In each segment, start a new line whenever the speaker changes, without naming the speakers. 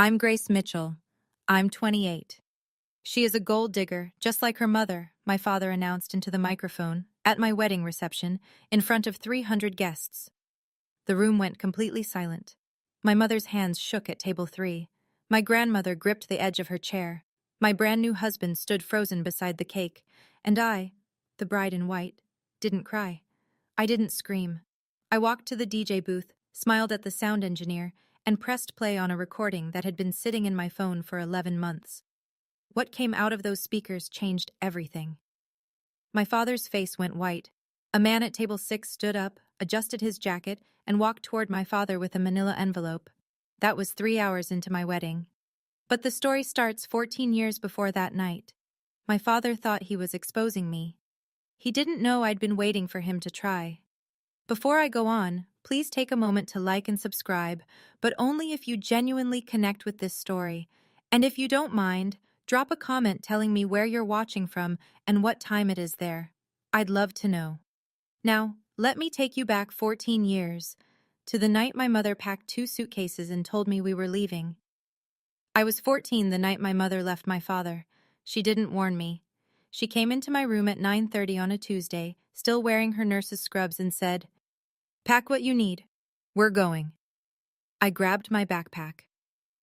I'm Grace Mitchell. I'm 28. She is a gold digger, just like her mother, my father announced into the microphone, at my wedding reception, in front of 300 guests. The room went completely silent. My mother's hands shook at table 3. My grandmother gripped the edge of her chair. My brand new husband stood frozen beside the cake, and I, the bride in white, didn't cry. I didn't scream. I walked to the DJ booth, smiled at the sound engineer, and pressed play on a recording that had been sitting in my phone for 11 months. What came out of those speakers changed everything. My father's face went white. A man at table 6 stood up, adjusted his jacket, and walked toward my father with a manila envelope. That was 3 hours into my wedding. But the story starts 14 years before that night. My father thought he was exposing me. He didn't know I'd been waiting for him to try. Before I go on, please take a moment to like and subscribe, but only if you genuinely connect with this story. And if you don't mind, drop a comment telling me where you're watching from and what time it is there. I'd love to know. Now, let me take you back 14 years, to the night my mother packed 2 suitcases and told me we were leaving. I was 14 the night my mother left my father. She didn't warn me. She came into my room at 9:30 on a Tuesday, still wearing her nurse's scrubs, and said, "Pack what you need. We're going." I grabbed my backpack.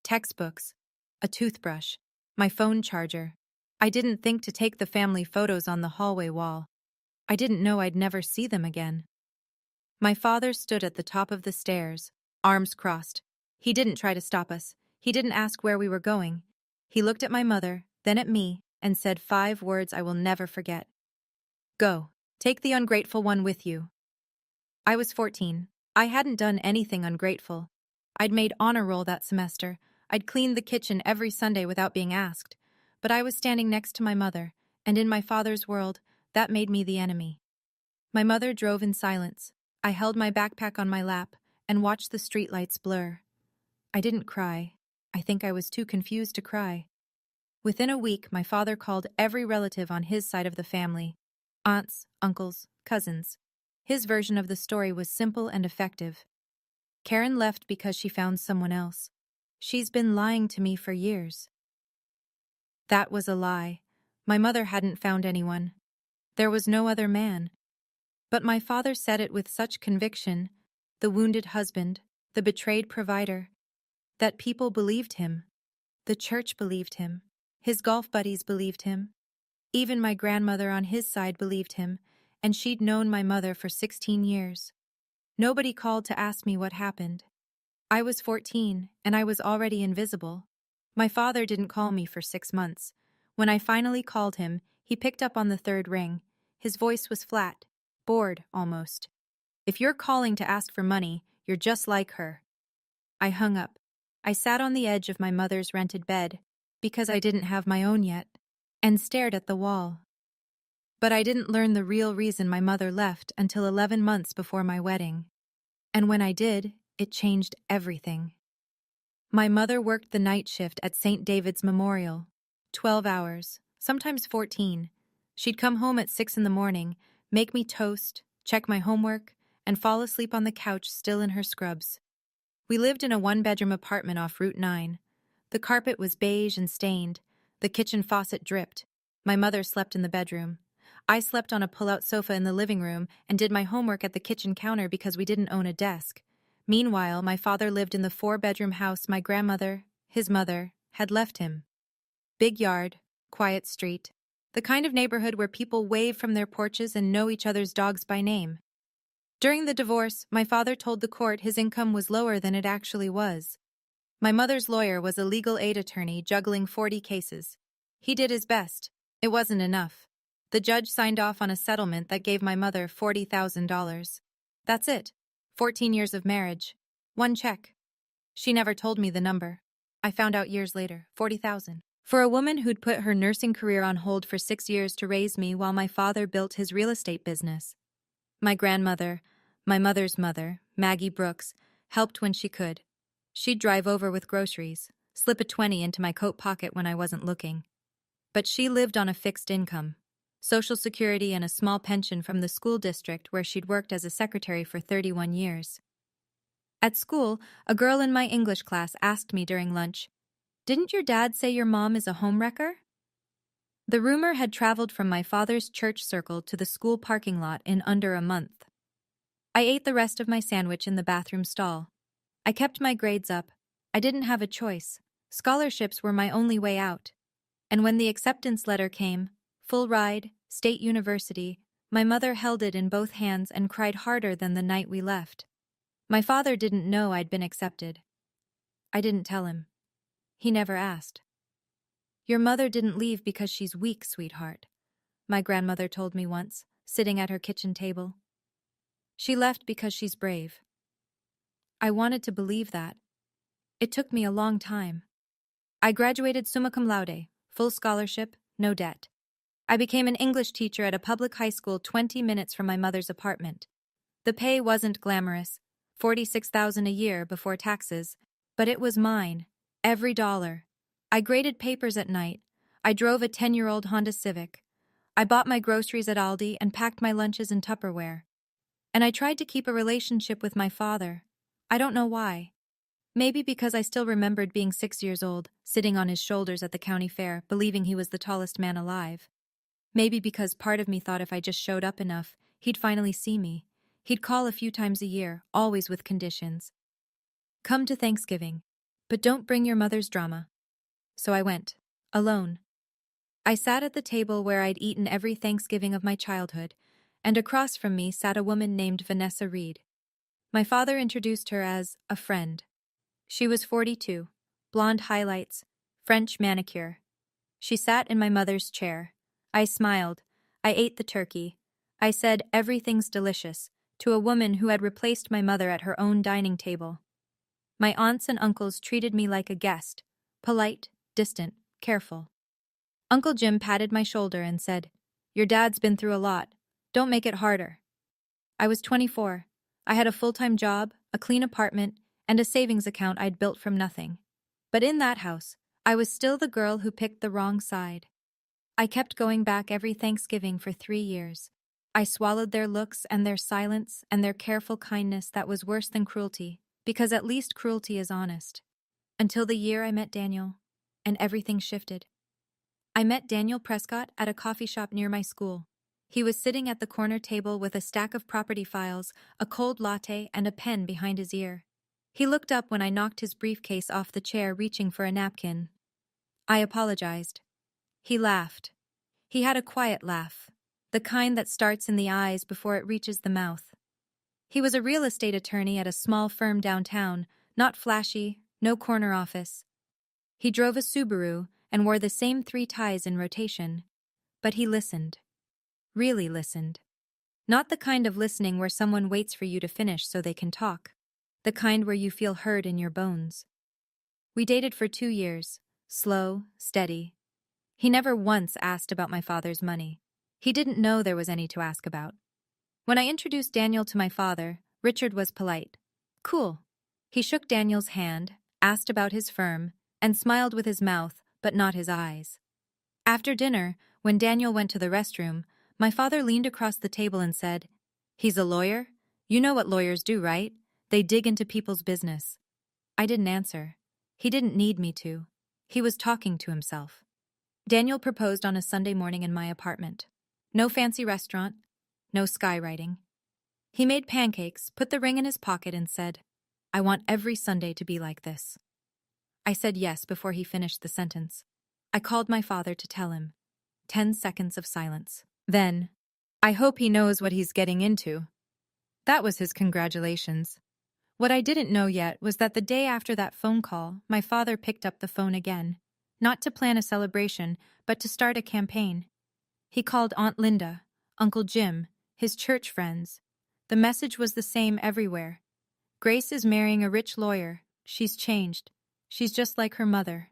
Textbooks, a toothbrush, my phone charger. I didn't think to take the family photos on the hallway wall. I didn't know I'd never see them again. My father stood at the top of the stairs, arms crossed. He didn't try to stop us. He didn't ask where we were going. He looked at my mother, then at me, and said 5 words I will never forget. "Go. Take the ungrateful one with you." I was 14. I hadn't done anything ungrateful. I'd made honor roll that semester. I'd cleaned the kitchen every Sunday without being asked. But I was standing next to my mother, and in my father's world, that made me the enemy. My mother drove in silence. I held my backpack on my lap and watched the streetlights blur. I didn't cry. I think I was too confused to cry. Within a week, my father called every relative on his side of the family: aunts, uncles, cousins. His version of the story was simple and effective. "Karen left because she found someone else. She's been lying to me for years." That was a lie. My mother hadn't found anyone. There was no other man. But my father said it with such conviction, the wounded husband, the betrayed provider, that people believed him. The church believed him. His golf buddies believed him. Even my grandmother on his side believed him, and she'd known my mother for 16 years. Nobody called to ask me what happened. I was 14, and I was already invisible. My father didn't call me for 6 months. When I finally called him, he picked up on the 3rd ring. His voice was flat, bored almost. "If you're calling to ask for money, you're just like her." I hung up. I sat on the edge of my mother's rented bed, because I didn't have my own yet, and stared at the wall. But I didn't learn the real reason my mother left until 11 months before my wedding. And when I did, it changed everything. My mother worked the night shift at St. David's Memorial, 12 hours, sometimes 14. She'd come home at 6 in the morning, make me toast, check my homework, and fall asleep on the couch still in her scrubs. We lived in a 1-bedroom apartment off Route 9. The carpet was beige and stained. The kitchen faucet dripped. My mother slept in the bedroom. I slept on a pull-out sofa in the living room and did my homework at the kitchen counter because we didn't own a desk. Meanwhile, my father lived in the 4-bedroom house my grandmother, his mother, had left him. Big yard, quiet street. The kind of neighborhood where people wave from their porches and know each other's dogs by name. During the divorce, my father told the court his income was lower than it actually was. My mother's lawyer was a legal aid attorney juggling 40 cases. He did his best. It wasn't enough. The judge signed off on a settlement that gave my mother $40,000. That's it. 14 years of marriage. 1 check. She never told me the number. I found out years later, 40,000. For a woman who'd put her nursing career on hold for 6 years to raise me while my father built his real estate business. My grandmother, my mother's mother, Maggie Brooks, helped when she could. She'd drive over with groceries, slip a 20 into my coat pocket when I wasn't looking. But she lived on a fixed income, Social Security and a small pension from the school district where she'd worked as a secretary for 31 years. At school, a girl in my English class asked me during lunch, Didn't your dad say your mom is a homewrecker? The rumor had traveled from my father's church circle to the school parking lot in under a month. I ate the rest of my sandwich in the bathroom stall. I kept my grades up. I didn't have a choice. Scholarships were my only way out. And when the acceptance letter came, full ride, state university, my mother held it in both hands and cried harder than the night we left. My father didn't know I'd been accepted. I didn't tell him. He never asked. Your mother didn't leave because she's weak, sweetheart, my grandmother told me once, sitting at her kitchen table. She left because she's brave. I wanted to believe that. It took me a long time. I graduated summa cum laude, full scholarship, no debt. I became an English teacher at a public high school 20 minutes from my mother's apartment. The pay wasn't glamorous, $46,000 a year before taxes, but it was mine, every dollar. I graded papers at night. I drove a 10-year-old Honda Civic. I bought my groceries at Aldi and packed my lunches in Tupperware. And I tried to keep a relationship with my father. I don't know why. Maybe because I still remembered being 6 years old, sitting on his shoulders at the county fair, believing he was the tallest man alive. Maybe because part of me thought if I just showed up enough, he'd finally see me. He'd call a few times a year, always with conditions. Come to Thanksgiving, but don't bring your mother's drama. So I went, alone. I sat at the table where I'd eaten every Thanksgiving of my childhood, and across from me sat a woman named Vanessa Reed. My father introduced her as a friend. She was 42, blonde highlights, French manicure. She sat in my mother's chair. I smiled. I ate the turkey. I said, "Everything's delicious," to a woman who had replaced my mother at her own dining table. My aunts and uncles treated me like a guest, polite, distant, careful. Uncle Jim patted my shoulder and said, "Your dad's been through a lot. Don't make it harder." I was 24. I had a full-time job, a clean apartment, and a savings account I'd built from nothing. But in that house, I was still the girl who picked the wrong side. I kept going back every Thanksgiving for 3 years. I swallowed their looks and their silence and their careful kindness that was worse than cruelty, because at least cruelty is honest. Until the year I met Daniel, and everything shifted. I met Daniel Prescott at a coffee shop near my school. He was sitting at the corner table with a stack of property files, a cold latte, and a pen behind his ear. He looked up when I knocked his briefcase off the chair, reaching for a napkin. I apologized. He laughed. He had a quiet laugh, the kind that starts in the eyes before it reaches the mouth. He was a real estate attorney at a small firm downtown, not flashy, no corner office. He drove a Subaru and wore the same 3 ties in rotation. But he listened. Really listened. Not the kind of listening where someone waits for you to finish so they can talk. The kind where you feel heard in your bones. We dated for 2 years, slow, steady. He never once asked about my father's money. He didn't know there was any to ask about. When I introduced Daniel to my father, Richard was polite. Cool. He shook Daniel's hand, asked about his firm, and smiled with his mouth, but not his eyes. After dinner, when Daniel went to the restroom, my father leaned across the table and said, "He's a lawyer? You know what lawyers do, right? They dig into people's business." I didn't answer. He didn't need me to. He was talking to himself. Daniel proposed on a Sunday morning in my apartment. No fancy restaurant, no skywriting. He made pancakes, put the ring in his pocket, and said, "I want every Sunday to be like this." I said yes before he finished the sentence. I called my father to tell him. 10 seconds of silence. Then, "I hope he knows what he's getting into." That was his congratulations. What I didn't know yet was that the day after that phone call, my father picked up the phone again. Not to plan a celebration, but to start a campaign. He called Aunt Linda, Uncle Jim, his church friends. The message was the same everywhere. Grace is marrying a rich lawyer. She's changed. She's just like her mother.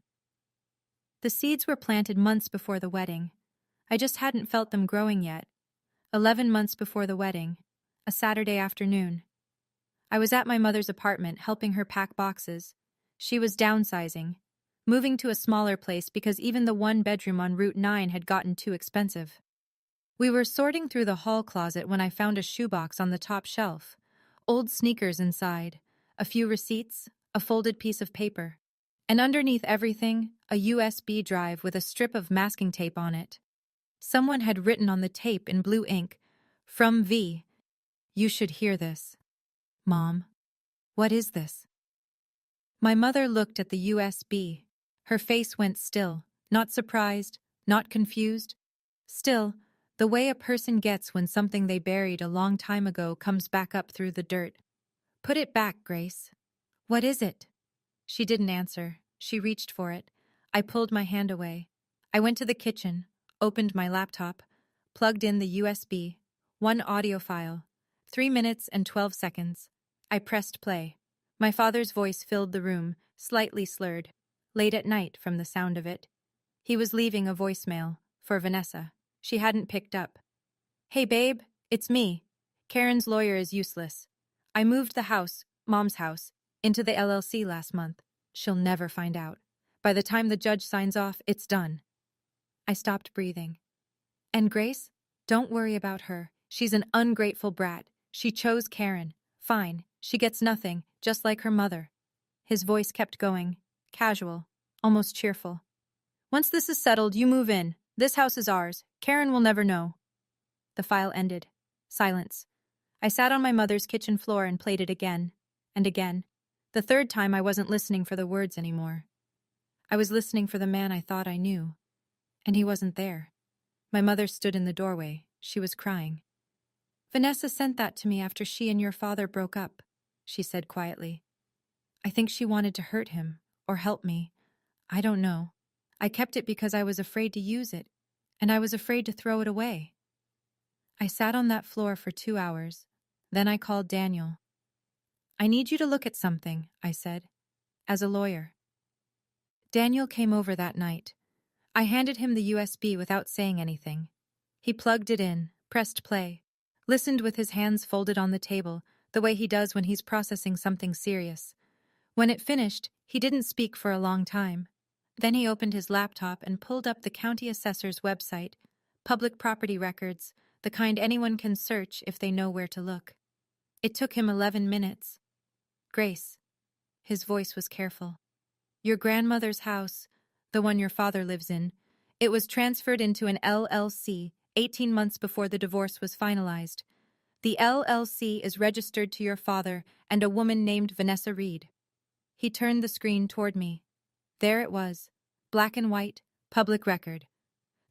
The seeds were planted months before the wedding. I just hadn't felt them growing yet. 11 months before the wedding, a Saturday afternoon. I was at my mother's apartment helping her pack boxes. She was downsizing, moving to a smaller place because even the 1-bedroom on Route 9 had gotten too expensive. We were sorting through the hall closet when I found a shoebox on the top shelf, old sneakers inside, a few receipts, a folded piece of paper. And underneath everything, a USB drive with a strip of masking tape on it. Someone had written on the tape in blue ink, "From V. You should hear this." "Mom, what is this?" My mother looked at the USB. Her face went still, not surprised, not confused. Still, the way a person gets when something they buried a long time ago comes back up through the dirt. "Put it back, Grace." "What is it?" She didn't answer. She reached for it. I pulled my hand away. I went to the kitchen, opened my laptop, plugged in the USB, one audio file, 3 minutes and 12 seconds. I pressed play. My father's voice filled the room, slightly slurred, late at night from the sound of it. He was leaving a voicemail for Vanessa. She hadn't picked up. "Hey babe, it's me. Karen's lawyer is useless. I moved the house, Mom's house, into the LLC last month. She'll never find out. By the time the judge signs off, it's done." I stopped breathing. "And Grace? Don't worry about her. She's an ungrateful brat. She chose Karen. Fine, she gets nothing, just like her mother." His voice kept going, casual, almost cheerful. "Once this is settled, you move in. This house is ours. Karen will never know." The file ended. Silence. I sat on my mother's kitchen floor and played it again, and again. The third time I wasn't listening for the words anymore. I was listening for the man I thought I knew. And he wasn't there. My mother stood in the doorway. She was crying. "Vanessa sent that to me after she and your father broke up," she said quietly. "I think she wanted to hurt him, or help me. I don't know. I kept it because I was afraid to use it, and I was afraid to throw it away." I sat on that floor for 2 hours. Then I called Daniel. "I need you to look at something," I said, "as a lawyer." Daniel came over that night. I handed him the USB without saying anything. He plugged it in, pressed play, listened with his hands folded on the table, the way he does when he's processing something serious. When it finished, he didn't speak for a long time. Then he opened his laptop and pulled up the county assessor's website, public property records, the kind anyone can search if they know where to look. It took him 11 minutes. "Grace," his voice was careful, "your grandmother's house, the one your father lives in, it was transferred into an LLC 18 months before the divorce was finalized. The LLC is registered to your father and a woman named Vanessa Reed." He turned the screen toward me. There it was, black and white, public record.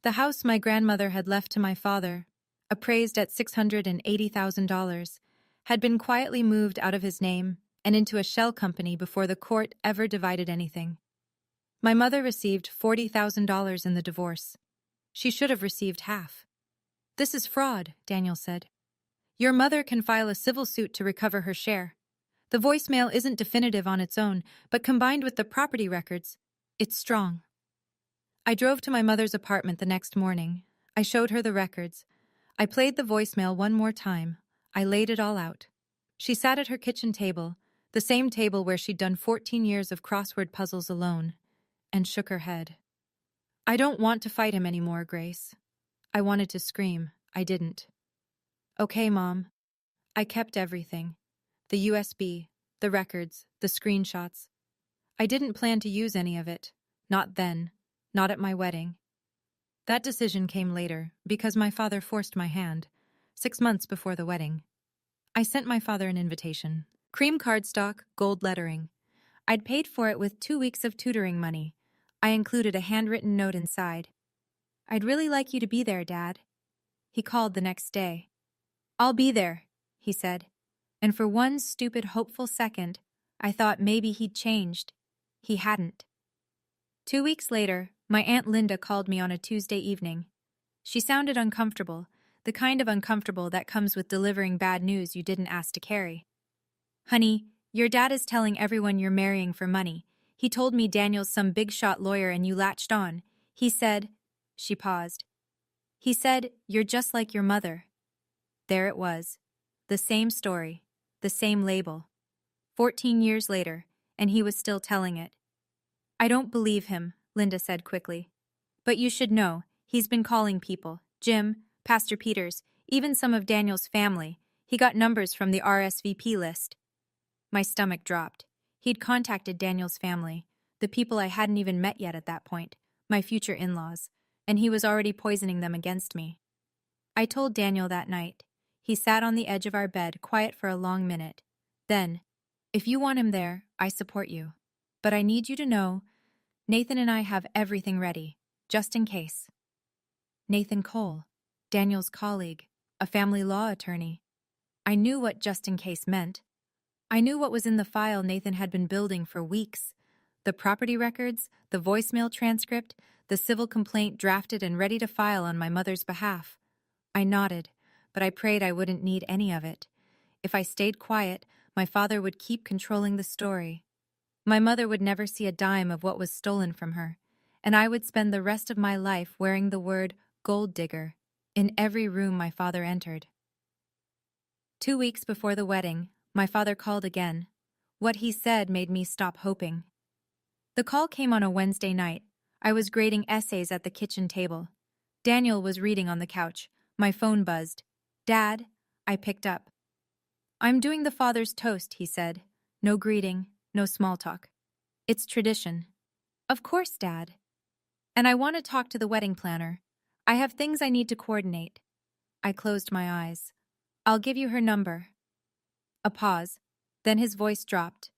The house my grandmother had left to my father, appraised at $680,000, had been quietly moved out of his name and into a shell company before the court ever divided anything. My mother received $40,000 in the divorce. She should have received half. "This is fraud," Daniel said. "Your mother can file a civil suit to recover her share. The voicemail isn't definitive on its own, but combined with the property records, it's strong." I drove to my mother's apartment the next morning. I showed her the records. I played the voicemail one more time. I laid it all out. She sat at her kitchen table, the same table where she'd done 14 years of crossword puzzles alone, and shook her head. "I don't want to fight him anymore, Grace." I wanted to scream. I didn't. "Okay, Mom." I kept everything. The USB, the records, the screenshots. I didn't plan to use any of it. Not then. Not at my wedding. That decision came later, because my father forced my hand, 6 months before the wedding. I sent my father an invitation. Cream cardstock, gold lettering. I'd paid for it with 2 weeks of tutoring money. I included a handwritten note inside. "I'd really like you to be there, Dad." He called the next day. "I'll be there," he said. And for one stupid, hopeful second, I thought maybe he'd changed. He hadn't. 2 weeks later, my Aunt Linda called me on a Tuesday evening. She sounded uncomfortable, the kind of uncomfortable that comes with delivering bad news you didn't ask to carry. "Honey, your dad is telling everyone you're marrying for money. He told me Daniel's some big-shot lawyer and you latched on. He said..." She paused. "He said, you're just like your mother." There it was. The same story. The same label. 14 years later, and he was still telling it. "I don't believe him," Linda said quickly. "But you should know, he's been calling people. Jim, Pastor Peters, even some of Daniel's family. He got numbers from the RSVP list." My stomach dropped. He'd contacted Daniel's family. the people I hadn't even met yet at that point, my future in-laws, and he was already poisoning them against me. I told Daniel that night. He sat on the edge of our bed, quiet for a long minute. Then, if you want him there, I support you. But I need you to know, Nathan and I have everything ready, just in case. Nathan Cole, Daniel's colleague, a family law attorney. I knew what just in case meant. I knew what was in the file Nathan had been building for weeks. The property records, the voicemail transcript, the civil complaint drafted and ready to file on my mother's behalf. I nodded, but I prayed I wouldn't need any of it. If I stayed quiet, my father would keep controlling the story. My mother would never see a dime of what was stolen from her, and I would spend the rest of my life wearing the word gold digger in every room my father entered. 2 weeks before the wedding, my father called again. What he said made me stop hoping. The call came on a Wednesday night. I was grading essays at the kitchen table. Daniel was reading on the couch. My phone buzzed. "Dad," I picked up. "I'm doing the father's toast," he said. "No greeting, no small talk. It's tradition." "Of course, Dad." "And I want to talk to the wedding planner. I have things I need to coordinate." I closed my eyes. "I'll give you her number." A pause. Then his voice dropped.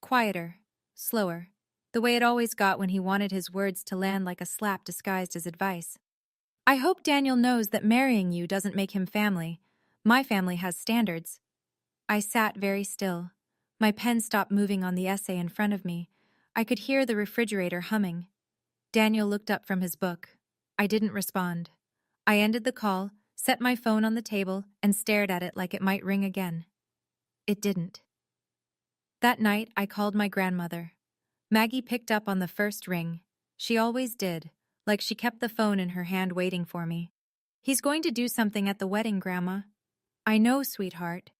Quieter, slower, the way it always got when he wanted his words to land like a slap disguised as advice. "I hope Daniel knows that marrying you doesn't make him family. My family has standards." I sat very still. My pen stopped moving on the essay in front of me. I could hear the refrigerator humming. Daniel looked up from his book. I didn't respond. I ended the call, set my phone on the table, and stared at it like it might ring again. It didn't. That night, I called my grandmother. Maggie picked up on the first ring. She always did, like she kept the phone in her hand waiting for me. "He's going to do something at the wedding, Grandma." "I know, sweetheart."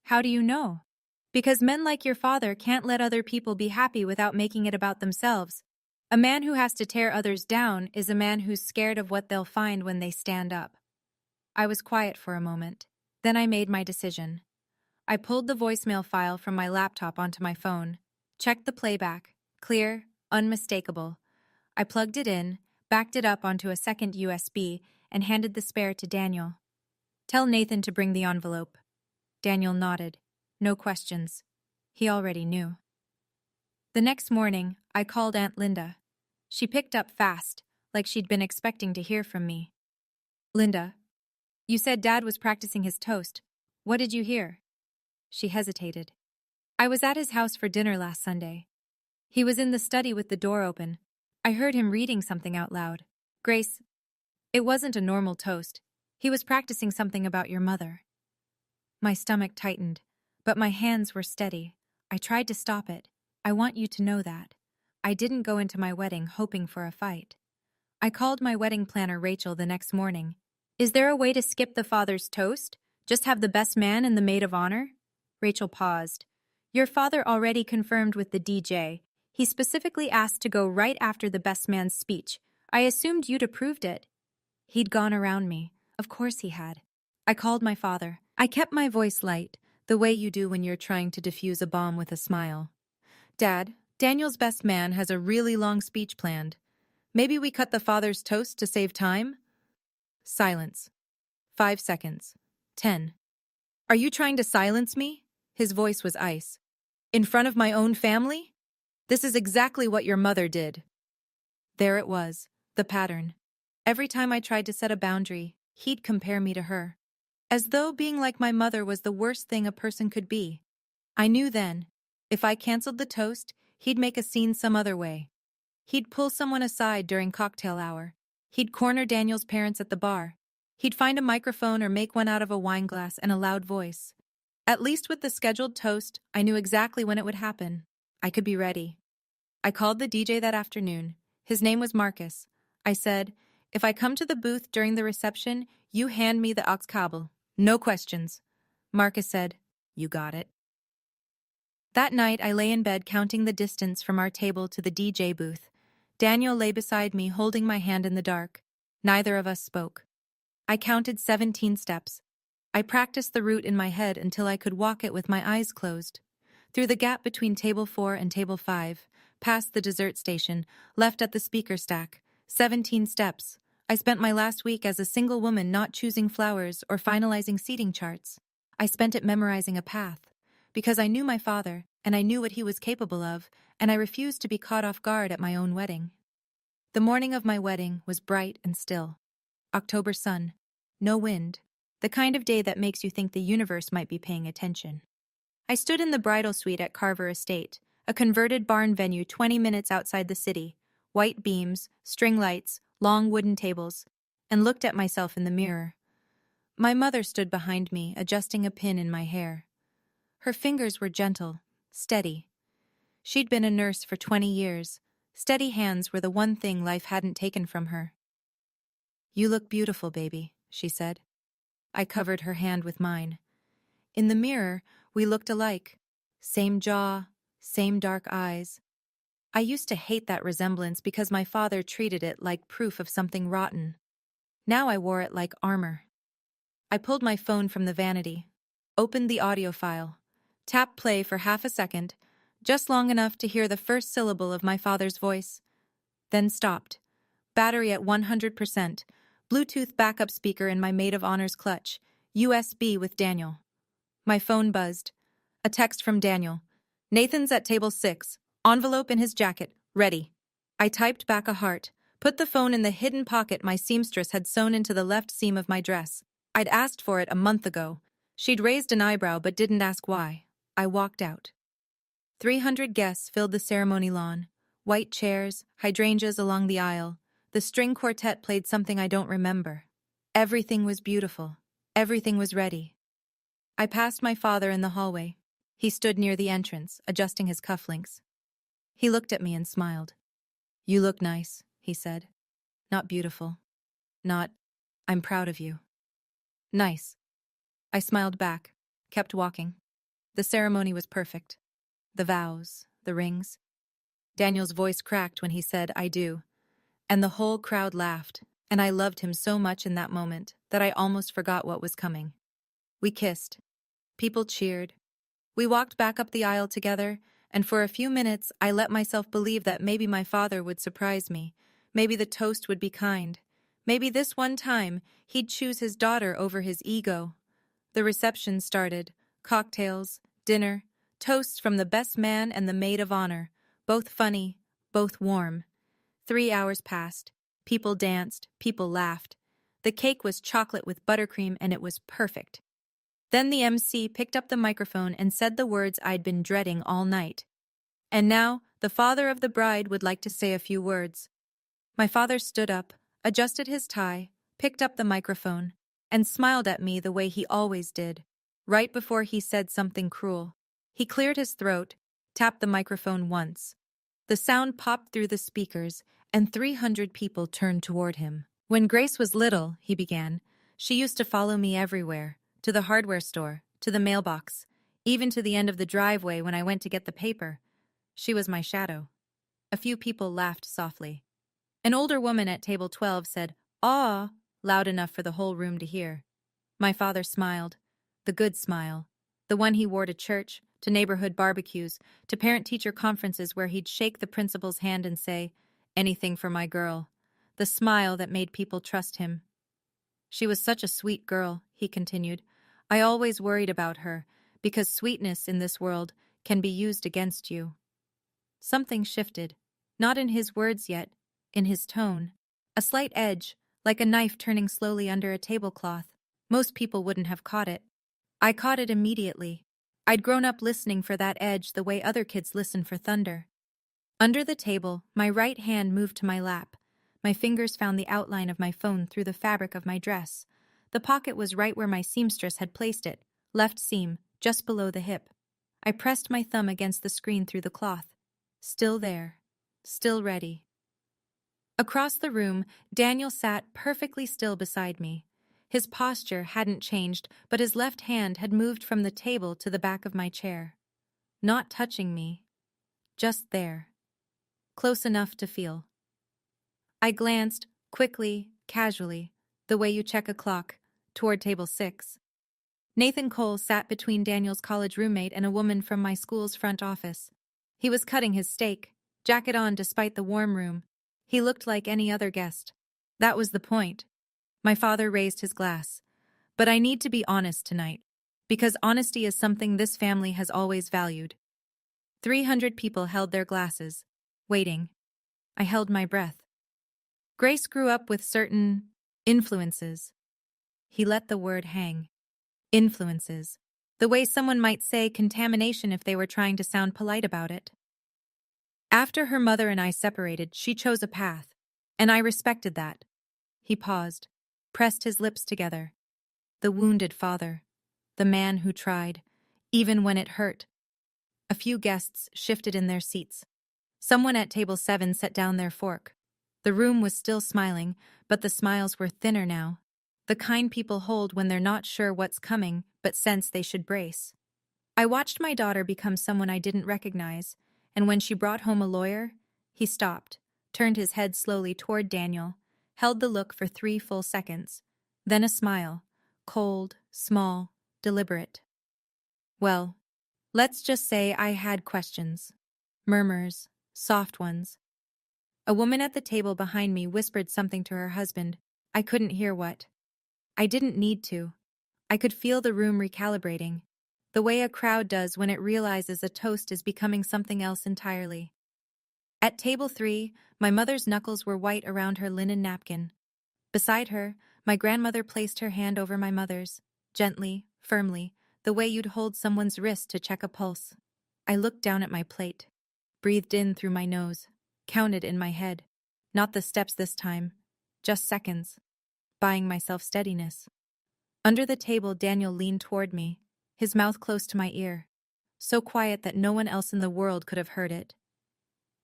"How do you know?" "Because men like your father can't let other people be happy without making it about themselves. A man who has to tear others down is a man who's scared of what they'll find when they stand up." I was quiet for a moment. Then I made my decision. I pulled the voicemail file from my laptop onto my phone, checked the playback, clear, unmistakable. I plugged it in, backed it up onto a second USB, and handed the spare to Daniel. "Tell Nathan to bring the envelope." Daniel nodded. No questions. He already knew. The next morning, I called Aunt Linda. She picked up fast, like she'd been expecting to hear from me. "Linda, you said Dad was practicing his toast. What did you hear?" She hesitated. "I was at his house for dinner last Sunday. He was in the study with the door open. I heard him reading something out loud. Grace, it wasn't a normal toast. He was practicing something about your mother." My stomach tightened, but my hands were steady. I tried to stop it. "I want you to know that. I didn't go into my wedding hoping for a fight." I called my wedding planner Rachel the next morning. "Is there a way to skip the father's toast? Just have the best man and the maid of honor?" Rachel paused. "Your father already confirmed with the DJ. He specifically asked to go right after the best man's speech. I assumed you'd approved it." He'd gone around me. Of course he had. I called my father. I kept my voice light, the way you do when you're trying to defuse a bomb with a smile. "Dad, Daniel's best man has a really long speech planned. Maybe we cut the father's toast to save time?" Silence. 5 seconds. 10. "Are you trying to silence me?" His voice was ice. "In front of my own family? This is exactly what your mother did." There it was, the pattern. Every time I tried to set a boundary, he'd compare me to her. As though being like my mother was the worst thing a person could be. I knew then, if I canceled the toast, he'd make a scene some other way. He'd pull someone aside during cocktail hour. He'd corner Daniel's parents at the bar. He'd find a microphone or make one out of a wine glass and a loud voice. At least with the scheduled toast, I knew exactly when it would happen. I could be ready. I called the DJ that afternoon. His name was Marcus. I said, "If I come to the booth during the reception, you hand me the aux cable. No questions." Marcus said, "You got it." That night, I lay in bed counting the distance from our table to the DJ booth. Daniel lay beside me, holding my hand in the dark. Neither of us spoke. I counted 17 steps. I practiced the route in my head until I could walk it with my eyes closed. Through the gap between table 4 and table 5, past the dessert station, left at the speaker stack. 17 steps. I spent my last week as a single woman not choosing flowers or finalizing seating charts. I spent it memorizing a path. Because I knew my father, and I knew what he was capable of, and I refused to be caught off guard at my own wedding. The morning of my wedding was bright and still. October sun. No wind. The kind of day that makes you think the universe might be paying attention. I stood in the bridal suite at Carver Estate, a converted barn venue 20 minutes outside the city, white beams, string lights, long wooden tables, and looked at myself in the mirror. My mother stood behind me, adjusting a pin in my hair. Her fingers were gentle, steady. She'd been a nurse for 20 years. Steady hands were the one thing life hadn't taken from her. "You look beautiful, baby," she said. I covered her hand with mine. In the mirror, we looked alike. Same jaw, same dark eyes. I used to hate that resemblance because my father treated it like proof of something rotten. Now I wore it like armor. I pulled my phone from the vanity, opened the audio file, tapped play for half a second, just long enough to hear the first syllable of my father's voice, then stopped. Battery at 100%, Bluetooth backup speaker in my maid of honor's clutch, USB with Daniel. My phone buzzed. A text from Daniel. "Nathan's at table 6, envelope in his jacket, ready." I typed back a heart, put the phone in the hidden pocket my seamstress had sewn into the left seam of my dress. I'd asked for it a month ago. She'd raised an eyebrow but didn't ask why. I walked out. 300 guests filled the ceremony lawn. White chairs, hydrangeas along the aisle. The string quartet played something I don't remember. Everything was beautiful. Everything was ready. I passed my father in the hallway. He stood near the entrance, adjusting his cufflinks. He looked at me and smiled. "You look nice," he said. "Not beautiful. Not, I'm proud of you." "Nice." I smiled back, kept walking. The ceremony was perfect. The vows, the rings. Daniel's voice cracked when he said, "I do." And the whole crowd laughed, and I loved him so much in that moment that I almost forgot what was coming. We kissed. People cheered. We walked back up the aisle together, and for a few minutes I let myself believe that maybe my father would surprise me. Maybe the toast would be kind. Maybe this one time he'd choose his daughter over his ego. The reception started. Cocktails, dinner, toasts from the best man and the maid of honor. Both funny, both warm. 3 hours passed. People danced, people laughed. The cake was chocolate with buttercream and it was perfect. Then the MC picked up the microphone and said the words I'd been dreading all night. "And now, the father of the bride would like to say a few words." My father stood up, adjusted his tie, picked up the microphone, and smiled at me the way he always did, right before he said something cruel. He cleared his throat, tapped the microphone once. The sound popped through the speakers, and 300 people turned toward him. "When Grace was little," he began, "she used to follow me everywhere. To the hardware store, to the mailbox, even to the end of the driveway when I went to get the paper. She was my shadow." A few people laughed softly. An older woman at table 12 said, "Aw," loud enough for the whole room to hear. My father smiled, the good smile, the one he wore to church, to neighborhood barbecues, to parent-teacher conferences where he'd shake the principal's hand and say, "Anything for my girl," the smile that made people trust him. "She was such a sweet girl," he continued. "I always worried about her, because sweetness in this world can be used against you." Something shifted, not in his words yet, in his tone. A slight edge, like a knife turning slowly under a tablecloth. Most people wouldn't have caught it. I caught it immediately. I'd grown up listening for that edge the way other kids listen for thunder. Under the table, my right hand moved to my lap. My fingers found the outline of my phone through the fabric of my dress. The pocket was right where my seamstress had placed it, left seam, just below the hip. I pressed my thumb against the screen through the cloth. Still there. Still ready. Across the room, Daniel sat perfectly still beside me. His posture hadn't changed, but his left hand had moved from the table to the back of my chair. Not touching me. Just there. Close enough to feel. I glanced, quickly, casually, the way you check a clock, toward table 6. Nathan Cole sat between Daniel's college roommate and a woman from my school's front office. He was cutting his steak, jacket on despite the warm room. He looked like any other guest. That was the point. My father raised his glass. But I need to be honest tonight, because honesty is something this family has always valued. 300 people held their glasses, waiting. I held my breath. Grace grew up with certain influences. He let the word hang. Influences. The way someone might say contamination if they were trying to sound polite about it. After her mother and I separated, she chose a path, and I respected that. He paused, pressed his lips together. The wounded father. The man who tried, even when it hurt. A few guests shifted in their seats. Someone at table 7 set down their fork. The room was still smiling, but the smiles were thinner now. The kind people hold when they're not sure what's coming, but sense they should brace. I watched my daughter become someone I didn't recognize, and when she brought home a lawyer, he stopped, turned his head slowly toward Daniel, held the look for 3 full seconds, then a smile, cold, small, deliberate. Well, let's just say I had questions. Murmurs, soft ones. A woman at the table behind me whispered something to her husband. I couldn't hear what. I didn't need to. I could feel the room recalibrating, the way a crowd does when it realizes a toast is becoming something else entirely. At table 3, my mother's knuckles were white around her linen napkin. Beside her, my grandmother placed her hand over my mother's, gently, firmly, the way you'd hold someone's wrist to check a pulse. I looked down at my plate, breathed in through my nose, counted in my head. Not the steps this time, just seconds, buying myself steadiness. Under the table, Daniel leaned toward me, his mouth close to my ear, so quiet that no one else in the world could have heard it.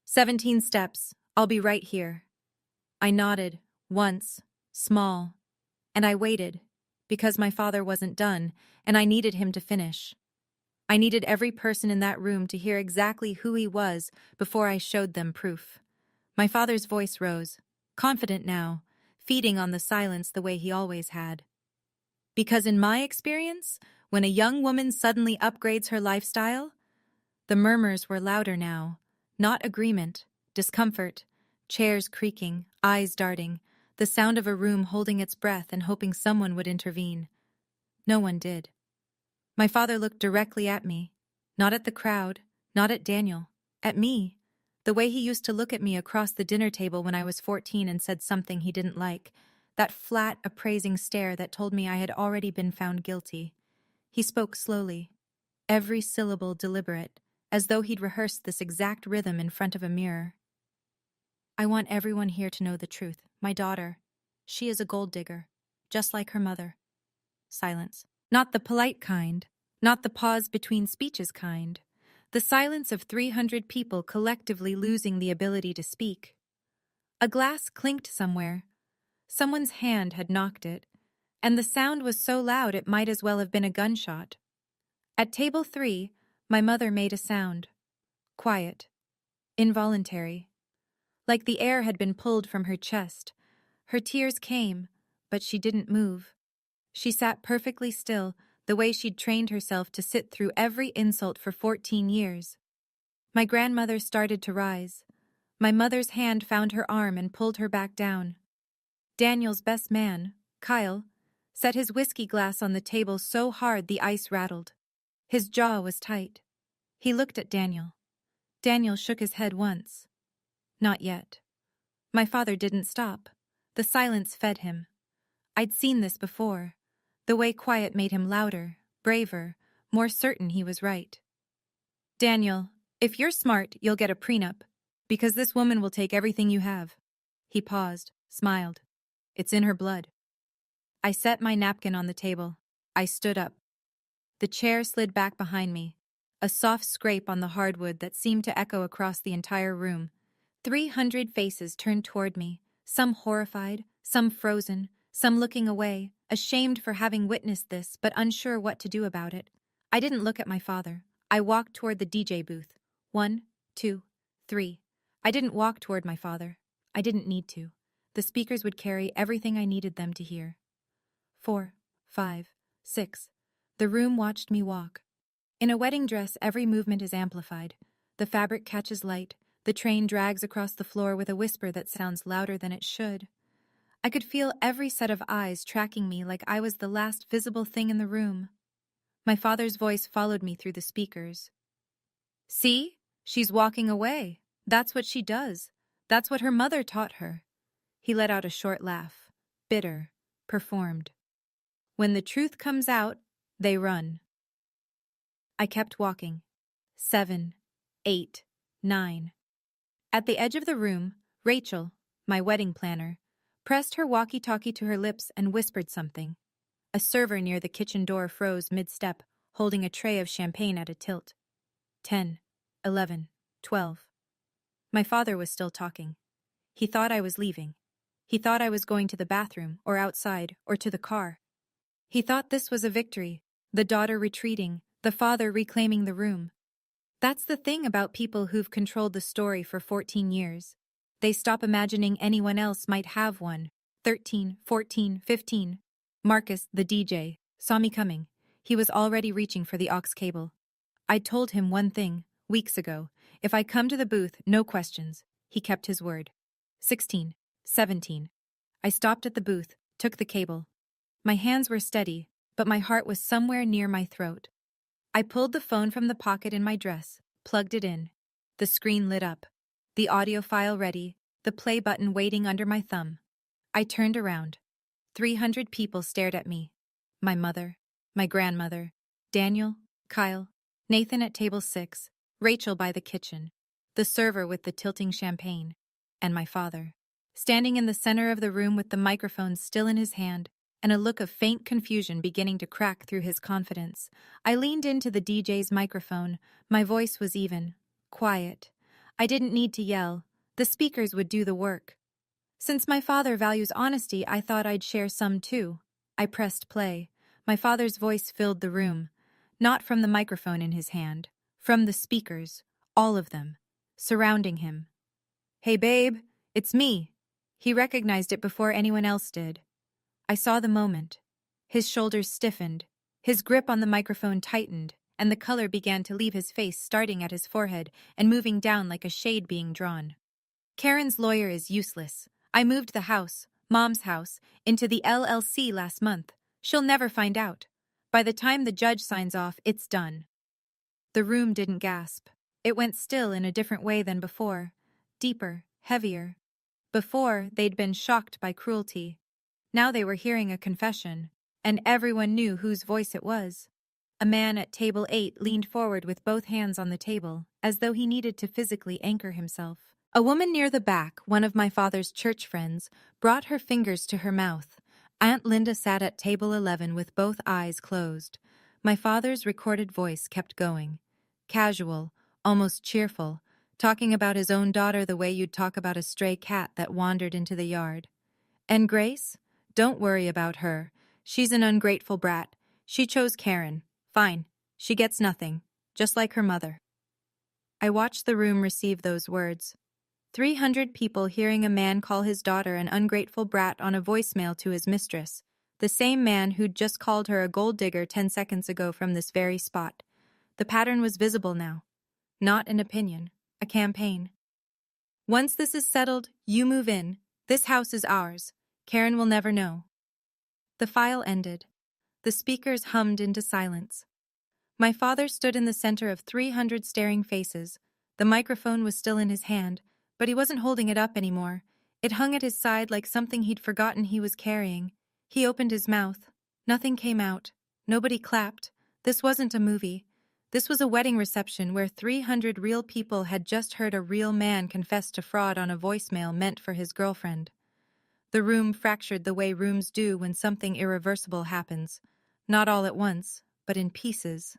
17 steps, I'll be right here. I nodded, once, small, and I waited, because my father wasn't done, and I needed him to finish. I needed every person in that room to hear exactly who he was before I showed them proof. My father's voice rose, confident now, feeding on the silence the way he always had. Because in my experience, when a young woman suddenly upgrades her lifestyle, the murmurs were louder now, not agreement, discomfort, chairs creaking, eyes darting, the sound of a room holding its breath and hoping someone would intervene. No one did. My father looked directly at me, not at the crowd, not at Daniel, at me, the way he used to look at me across the dinner table when I was 14 and said something he didn't like, that flat, appraising stare that told me I had already been found guilty. He spoke slowly, every syllable deliberate, as though he'd rehearsed this exact rhythm in front of a mirror. I want everyone here to know the truth. My daughter, she is a gold digger, just like her mother. Silence. Not the polite kind, not the pause between speeches kind. The silence of 300 people collectively losing the ability to speak. A glass clinked somewhere. Someone's hand had knocked it, and the sound was so loud it might as well have been a gunshot. At table 3, my mother made a sound. Quiet. Involuntary. Like the air had been pulled from her chest. Her tears came, but she didn't move. She sat perfectly still, the way she'd trained herself to sit through every insult for 14 years. My grandmother started to rise. My mother's hand found her arm and pulled her back down. Daniel's best man, Kyle, set his whiskey glass on the table so hard the ice rattled. His jaw was tight. He looked at Daniel. Daniel shook his head once. Not yet. My father didn't stop. The silence fed him. I'd seen this before. The way quiet made him louder, braver, more certain he was right. Daniel, if you're smart, you'll get a prenup, because this woman will take everything you have. He paused, smiled. It's in her blood. I set my napkin on the table. I stood up. The chair slid back behind me, a soft scrape on the hardwood that seemed to echo across the entire room. 300 faces turned toward me, some horrified, some frozen, some looking away, ashamed for having witnessed this but unsure what to do about it. I didn't look at my father. I walked toward the DJ booth. 1, 2, 3. I didn't walk toward my father. I didn't need to. The speakers would carry everything I needed them to hear. 4, 5, 6. The room watched me walk. In a wedding dress, every movement is amplified. The fabric catches light. The train drags across the floor with a whisper that sounds louder than it should. I could feel every set of eyes tracking me like I was the last visible thing in the room. My father's voice followed me through the speakers. "See? She's walking away. That's what she does. That's what her mother taught her." He let out a short laugh. Bitter. Performed. When the truth comes out, they run. I kept walking. 7, 8, 9. At the edge of the room, Rachel, my wedding planner, pressed her walkie-talkie to her lips and whispered something. A server near the kitchen door froze mid-step, holding a tray of champagne at a tilt. 10, 11, 12. My father was still talking. He thought I was leaving. He thought I was going to the bathroom, or outside, or to the car. He thought this was a victory, the daughter retreating, the father reclaiming the room. That's the thing about people who've controlled the story for 14 years. They stop imagining anyone else might have one. 13, 14, 15. Marcus, the DJ, saw me coming. He was already reaching for the aux cable. I'd told him one thing, weeks ago. If I come to the booth, no questions. He kept his word. 16, 17. I stopped at the booth, took the cable. My hands were steady, but my heart was somewhere near my throat. I pulled the phone from the pocket in my dress, plugged it in. The screen lit up. The audio file ready, the play button waiting under my thumb. I turned around. 300 people stared at me. My mother, my grandmother, Daniel, Kyle, Nathan at table 6, Rachel by the kitchen, the server with the tilting champagne, and my father, standing in the center of the room with the microphone still in his hand, and a look of faint confusion beginning to crack through his confidence. I leaned into the DJ's microphone. My voice was even, quiet. I didn't need to yell. The speakers would do the work. Since my father values honesty, I thought I'd share some too. I pressed play. My father's voice filled the room. Not from the microphone in his hand. From the speakers. All of them. Surrounding him. "Hey babe, it's me." He recognized it before anyone else did. I saw the moment. His shoulders stiffened, his grip on the microphone tightened, and the color began to leave his face, starting at his forehead and moving down like a shade being drawn. "Karen's lawyer is useless. I moved the house, Mom's house, into the LLC last month. She'll never find out. By the time the judge signs off, it's done." The room didn't gasp. It went still in a different way than before. Deeper, heavier. Before, they'd been shocked by cruelty. Now they were hearing a confession, and everyone knew whose voice it was. A man at table 8 leaned forward with both hands on the table, as though he needed to physically anchor himself. A woman near the back, one of my father's church friends, brought her fingers to her mouth. Aunt Linda sat at table 11 with both eyes closed. My father's recorded voice kept going. Casual, almost cheerful, talking about his own daughter the way you'd talk about a stray cat that wandered into the yard. "And Grace? Don't worry about her. She's an ungrateful brat. She chose Karen. Fine. She gets nothing. Just like her mother." I watched the room receive those words. 300 people hearing a man call his daughter an ungrateful brat on a voicemail to his mistress, the same man who'd just called her a gold digger 10 seconds ago from this very spot. The pattern was visible now. Not an opinion, a campaign. "Once this is settled, you move in. This house is ours. Karen will never know." The file ended. The speakers hummed into silence. My father stood in the center of 300 staring faces. The microphone was still in his hand, but he wasn't holding it up anymore. It hung at his side like something he'd forgotten he was carrying. He opened his mouth. Nothing came out. Nobody clapped. This wasn't a movie. This was a wedding reception where 300 real people had just heard a real man confess to fraud on a voicemail meant for his girlfriend. The room fractured the way rooms do when something irreversible happens. Not all at once, but in pieces.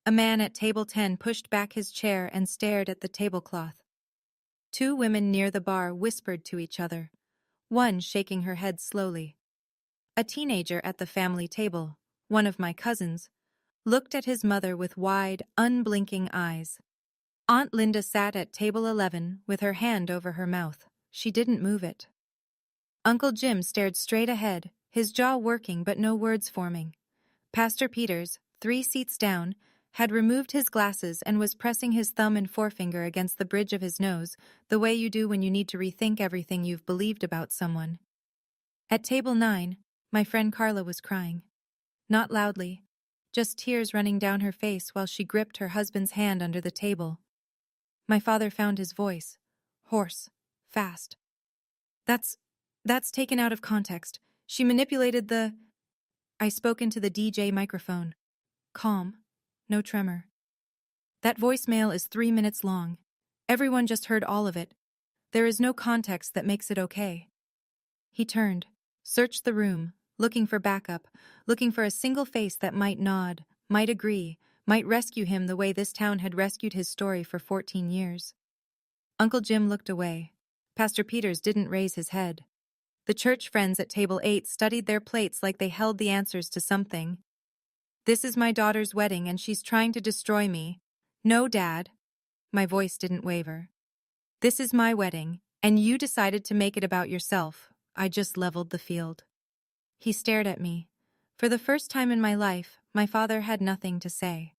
A man at table 10 pushed back his chair and stared at the tablecloth. 2 women near the bar whispered to each other, one shaking her head slowly. A teenager at the family table, one of my cousins, looked at his mother with wide, unblinking eyes. Aunt Linda sat at table 11 with her hand over her mouth. She didn't move it. Uncle Jim stared straight ahead, his jaw working but no words forming. Pastor Peters, 3 seats down, had removed his glasses and was pressing his thumb and forefinger against the bridge of his nose, the way you do when you need to rethink everything you've believed about someone. At table 9, my friend Carla was crying. Not loudly, just tears running down her face while she gripped her husband's hand under the table. My father found his voice, hoarse, fast. That's taken out of context. She manipulated the... I spoke into the DJ microphone. Calm, no tremor. That voicemail is 3 minutes long. Everyone just heard all of it. There is no context that makes it okay. He turned, searched the room, looking for backup, looking for a single face that might nod, might agree, might rescue him the way this town had rescued his story for 14 years. Uncle Jim looked away. Pastor Peters didn't raise his head. The church friends at table 8 studied their plates like they held the answers to something. This is my daughter's wedding and she's trying to destroy me. No, Dad. My voice didn't waver. This is my wedding, and you decided to make it about yourself. I just leveled the field. He stared at me. For the first time in my life, my father had nothing to say.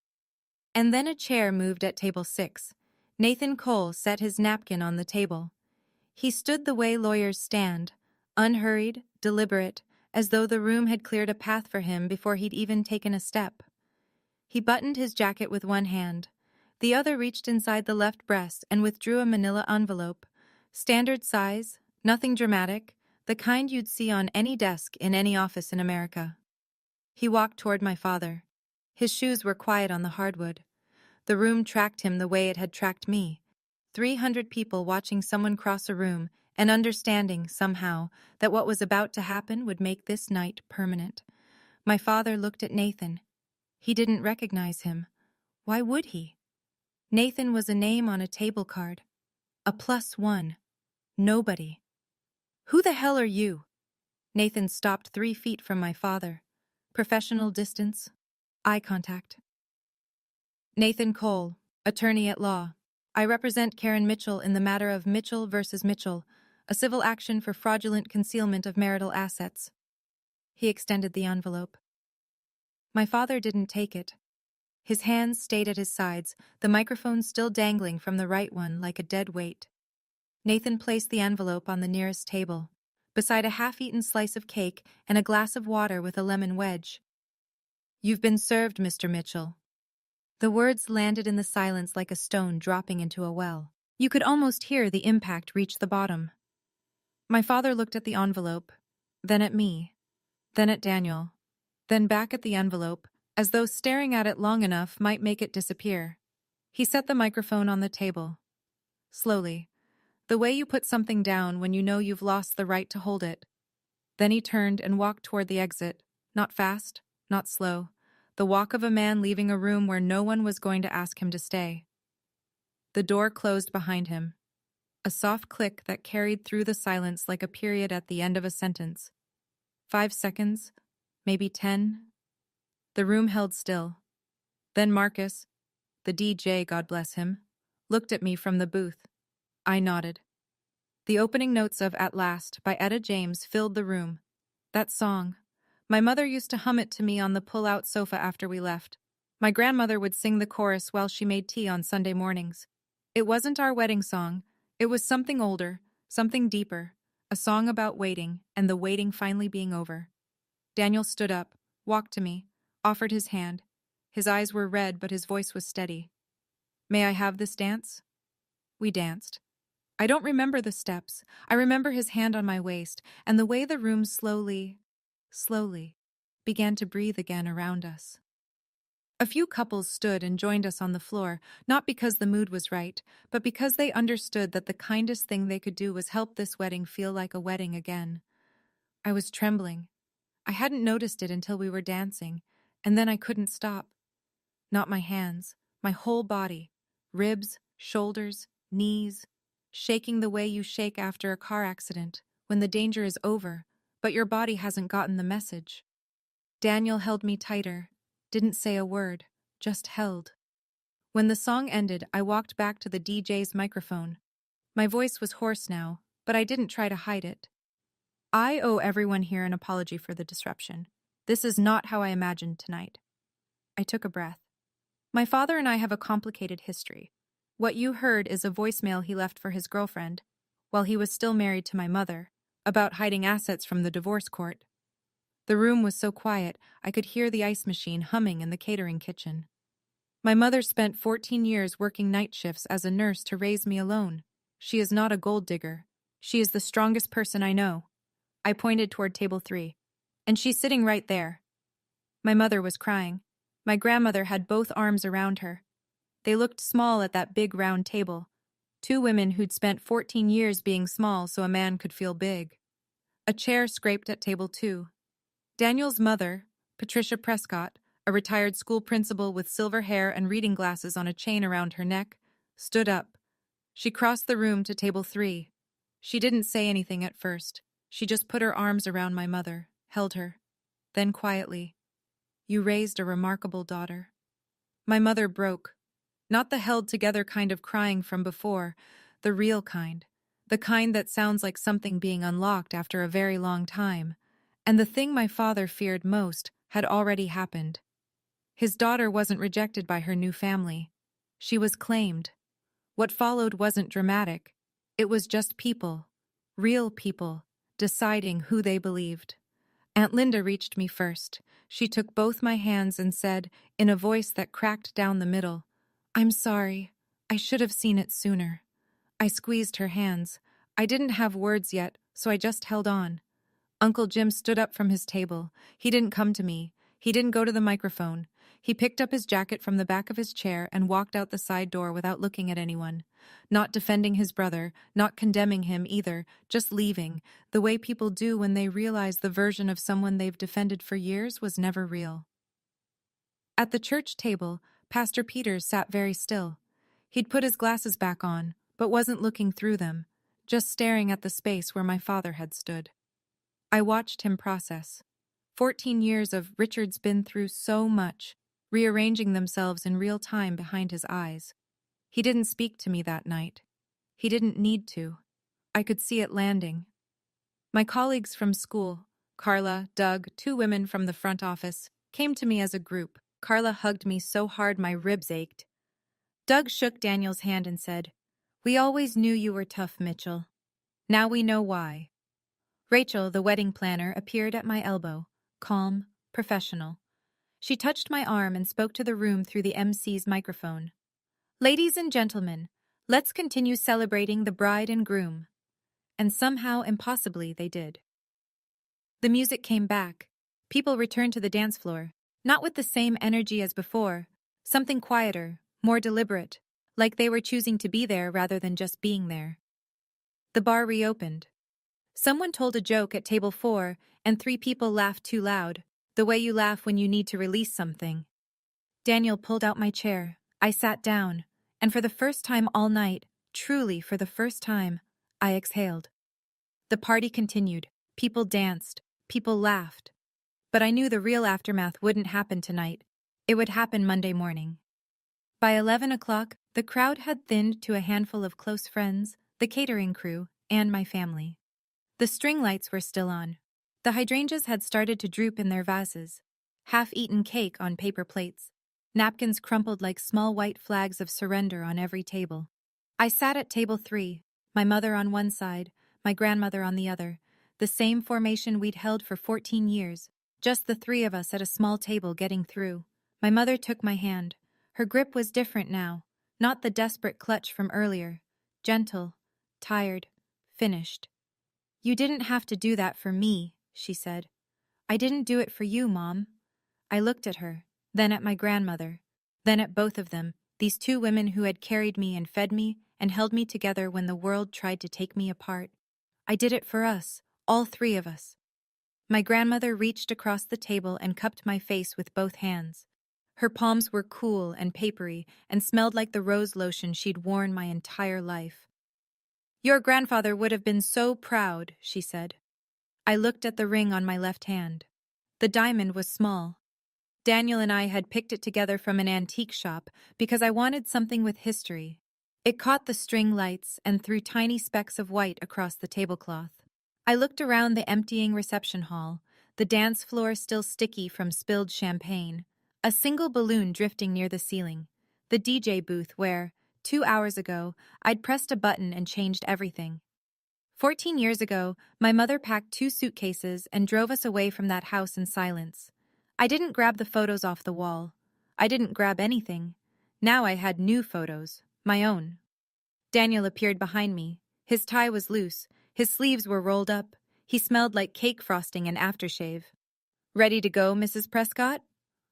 And then a chair moved at table 6. Nathan Cole set his napkin on the table. He stood the way lawyers stand, unhurried, deliberate, as though the room had cleared a path for him before he'd even taken a step. He buttoned his jacket with one hand. The other reached inside the left breast and withdrew a manila envelope. Standard size, nothing dramatic, the kind you'd see on any desk in any office in America. He walked toward my father. His shoes were quiet on the hardwood. The room tracked him the way it had tracked me. 300 people watching someone cross a room and understanding, somehow, that what was about to happen would make this night permanent. My father looked at Nathan. He didn't recognize him. Why would he? Nathan was a name on a table card. A +1. Nobody. Who the hell are you? Nathan stopped 3 feet from my father. Professional distance. Eye contact. Nathan Cole, attorney at law. I represent Karen Mitchell in the matter of Mitchell versus Mitchell, a civil action for fraudulent concealment of marital assets. He extended the envelope. My father didn't take it. His hands stayed at his sides, the microphone still dangling from the right one like a dead weight. Nathan placed the envelope on the nearest table, beside a half-eaten slice of cake and a glass of water with a lemon wedge. You've been served, Mr. Mitchell. The words landed in the silence like a stone dropping into a well. You could almost hear the impact reach the bottom. My father looked at the envelope, then at me, then at Daniel, then back at the envelope, as though staring at it long enough might make it disappear. He set the microphone on the table. Slowly, the way you put something down when you know you've lost the right to hold it. Then he turned and walked toward the exit, not fast, not slow, the walk of a man leaving a room where no one was going to ask him to stay. The door closed behind him. A soft click that carried through the silence like a period at the end of a sentence. 5 seconds, maybe 10. The room held still. Then Marcus, the DJ, God bless him, looked at me from the booth. I nodded. The opening notes of At Last by Etta James filled the room. That song. My mother used to hum it to me on the pull-out sofa after we left. My grandmother would sing the chorus while she made tea on Sunday mornings. It wasn't our wedding song. It was something older, something deeper, a song about waiting and the waiting finally being over. Daniel stood up, walked to me, offered his hand. His eyes were red, but his voice was steady. May I have this dance? We danced. I don't remember the steps. I remember his hand on my waist, and the way the room slowly began to breathe again around us. A few couples stood and joined us on the floor, not because the mood was right, but because they understood that the kindest thing they could do was help this wedding feel like a wedding again. I was trembling. I hadn't noticed it until we were dancing, and then I couldn't stop. Not my hands, my whole body, ribs, shoulders, knees, shaking the way you shake after a car accident, when the danger is over, but your body hasn't gotten the message. Daniel held me tighter, didn't say a word, just held. When the song ended, I walked back to the DJ's microphone. My voice was hoarse now, but I didn't try to hide it. I owe everyone here an apology for the disruption. This is not how I imagined tonight. I took a breath. My father and I have a complicated history. What you heard is a voicemail he left for his girlfriend, while he was still married to my mother, about hiding assets from the divorce court. The room was so quiet, I could hear the ice machine humming in the catering kitchen. My mother spent 14 years working night shifts as a nurse to raise me alone. She is not a gold digger. She is the strongest person I know. I pointed toward table 3. And she's sitting right there. My mother was crying. My grandmother had both arms around her. They looked small at that big round table. Two women who'd spent 14 years being small so a man could feel big. A chair scraped at table 2. Daniel's mother, Patricia Prescott, a retired school principal with silver hair and reading glasses on a chain around her neck, stood up. She crossed the room to table 3. She didn't say anything at first. She just put her arms around my mother, held her. Then quietly, "You raised a remarkable daughter." My mother broke. Not the held-together kind of crying from before, the real kind. The kind that sounds like something being unlocked after a very long time. And the thing my father feared most had already happened. His daughter wasn't rejected by her new family. She was claimed. What followed wasn't dramatic. It was just people, real people, deciding who they believed. Aunt Linda reached me first. She took both my hands and said, in a voice that cracked down the middle, "I'm sorry. I should have seen it sooner." I squeezed her hands. I didn't have words yet, so I just held on. Uncle Jim stood up from his table. He didn't come to me. He didn't go to the microphone. He picked up his jacket from the back of his chair and walked out the side door without looking at anyone. Not defending his brother, not condemning him either, just leaving, the way people do when they realize the version of someone they've defended for years was never real. At the church table, Pastor Peters sat very still. He'd put his glasses back on, but wasn't looking through them, just staring at the space where my father had stood. I watched him process. 14 years of Richard's been through so much, rearranging themselves in real time behind his eyes. He didn't speak to me that night. He didn't need to. I could see it landing. My colleagues from school, Carla, Doug, 2 women from the front office, came to me as a group. Carla hugged me so hard my ribs ached. Doug shook Daniel's hand and said, "We always knew you were tough, Mitchell. Now we know why." Rachel, the wedding planner, appeared at my elbow, calm, professional. She touched my arm and spoke to the room through the MC's microphone. "Ladies and gentlemen, let's continue celebrating the bride and groom." And somehow, impossibly, they did. The music came back. People returned to the dance floor, not with the same energy as before, something quieter, more deliberate, like they were choosing to be there rather than just being there. The bar reopened. Someone told a joke at table 4, and 3 people laughed too loud, the way you laugh when you need to release something. Daniel pulled out my chair. I sat down, and for the first time all night, truly for the first time, I exhaled. The party continued. People danced. People laughed. But I knew the real aftermath wouldn't happen tonight. It would happen Monday morning. By 11 o'clock, the crowd had thinned to a handful of close friends, the catering crew, and my family. The string lights were still on. The hydrangeas had started to droop in their vases. Half-eaten cake on paper plates. Napkins crumpled like small white flags of surrender on every table. I sat at table 3, my mother on one side, my grandmother on the other, the same formation we'd held for 14 years, just the 3 of us at a small table getting through. My mother took my hand. Her grip was different now, not the desperate clutch from earlier. Gentle, tired, finished. "You didn't have to do that for me," she said. "I didn't do it for you, Mom." I looked at her, then at my grandmother, then at both of them, these 2 women who had carried me and fed me and held me together when the world tried to take me apart. I did it for us, all 3 of us. My grandmother reached across the table and cupped my face with both hands. Her palms were cool and papery and smelled like the rose lotion she'd worn my entire life. "Your grandfather would have been so proud," she said. I looked at the ring on my left hand. The diamond was small. Daniel and I had picked it together from an antique shop because I wanted something with history. It caught the string lights and threw tiny specks of white across the tablecloth. I looked around the emptying reception hall, the dance floor still sticky from spilled champagne. A single balloon drifting near the ceiling. The DJ booth where, 2 hours ago, I'd pressed a button and changed everything. 14 years ago, my mother packed 2 suitcases and drove us away from that house in silence. I didn't grab the photos off the wall. I didn't grab anything. Now I had new photos, my own. Daniel appeared behind me. His tie was loose, his sleeves were rolled up. He smelled like cake frosting and aftershave. "Ready to go, Mrs. Prescott?"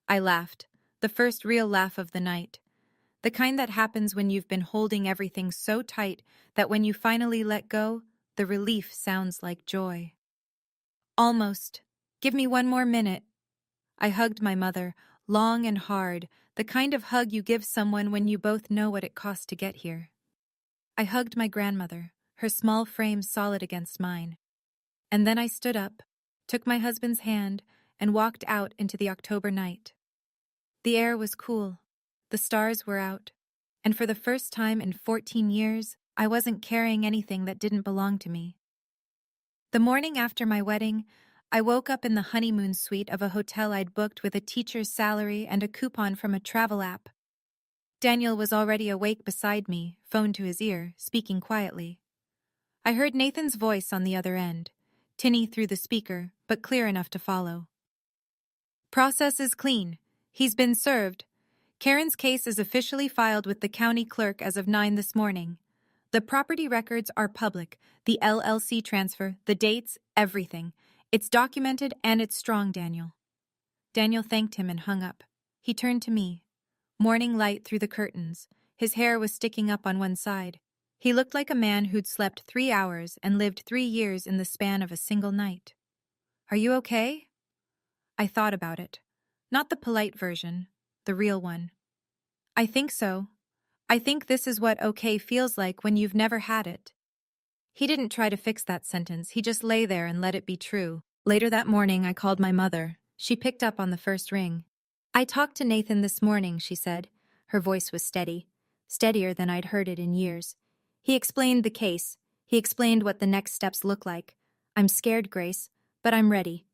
I laughed, the first real laugh of the night. The kind that happens when you've been holding everything so tight that when you finally let go, the relief sounds like joy. "Almost. Give me one more minute." I hugged my mother, long and hard, the kind of hug you give someone when you both know what it cost to get here. I hugged my grandmother, her small frame solid against mine. And then I stood up, took my husband's hand, and walked out into the October night. The air was cool, the stars were out, and for the first time in 14 years, I wasn't carrying anything that didn't belong to me. The morning after my wedding, I woke up in the honeymoon suite of a hotel I'd booked with a teacher's salary and a coupon from a travel app. Daniel was already awake beside me, phone to his ear, speaking quietly. I heard Nathan's voice on the other end, tinny through the speaker, but clear enough to follow. "Process is clean. He's been served. Karen's case is officially filed with the county clerk as of 9 this morning. The property records are public, the LLC transfer, the dates, everything. It's documented and it's strong, Daniel." Daniel thanked him and hung up. He turned to me. Morning light through the curtains. His hair was sticking up on one side. He looked like a man who'd slept 3 hours and lived 3 years in the span of a single night. "Are you okay?" I thought about it. Not the polite version, the real one. "I think so. I think this is what okay feels like when you've never had it." He didn't try to fix that sentence, he just lay there and let it be true. Later that morning, I called my mother. She picked up on the first ring. "I talked to Nathan this morning," she said. Her voice was steady, steadier than I'd heard it in years. "He explained the case. He explained what the next steps look like. I'm scared, Grace, but I'm ready."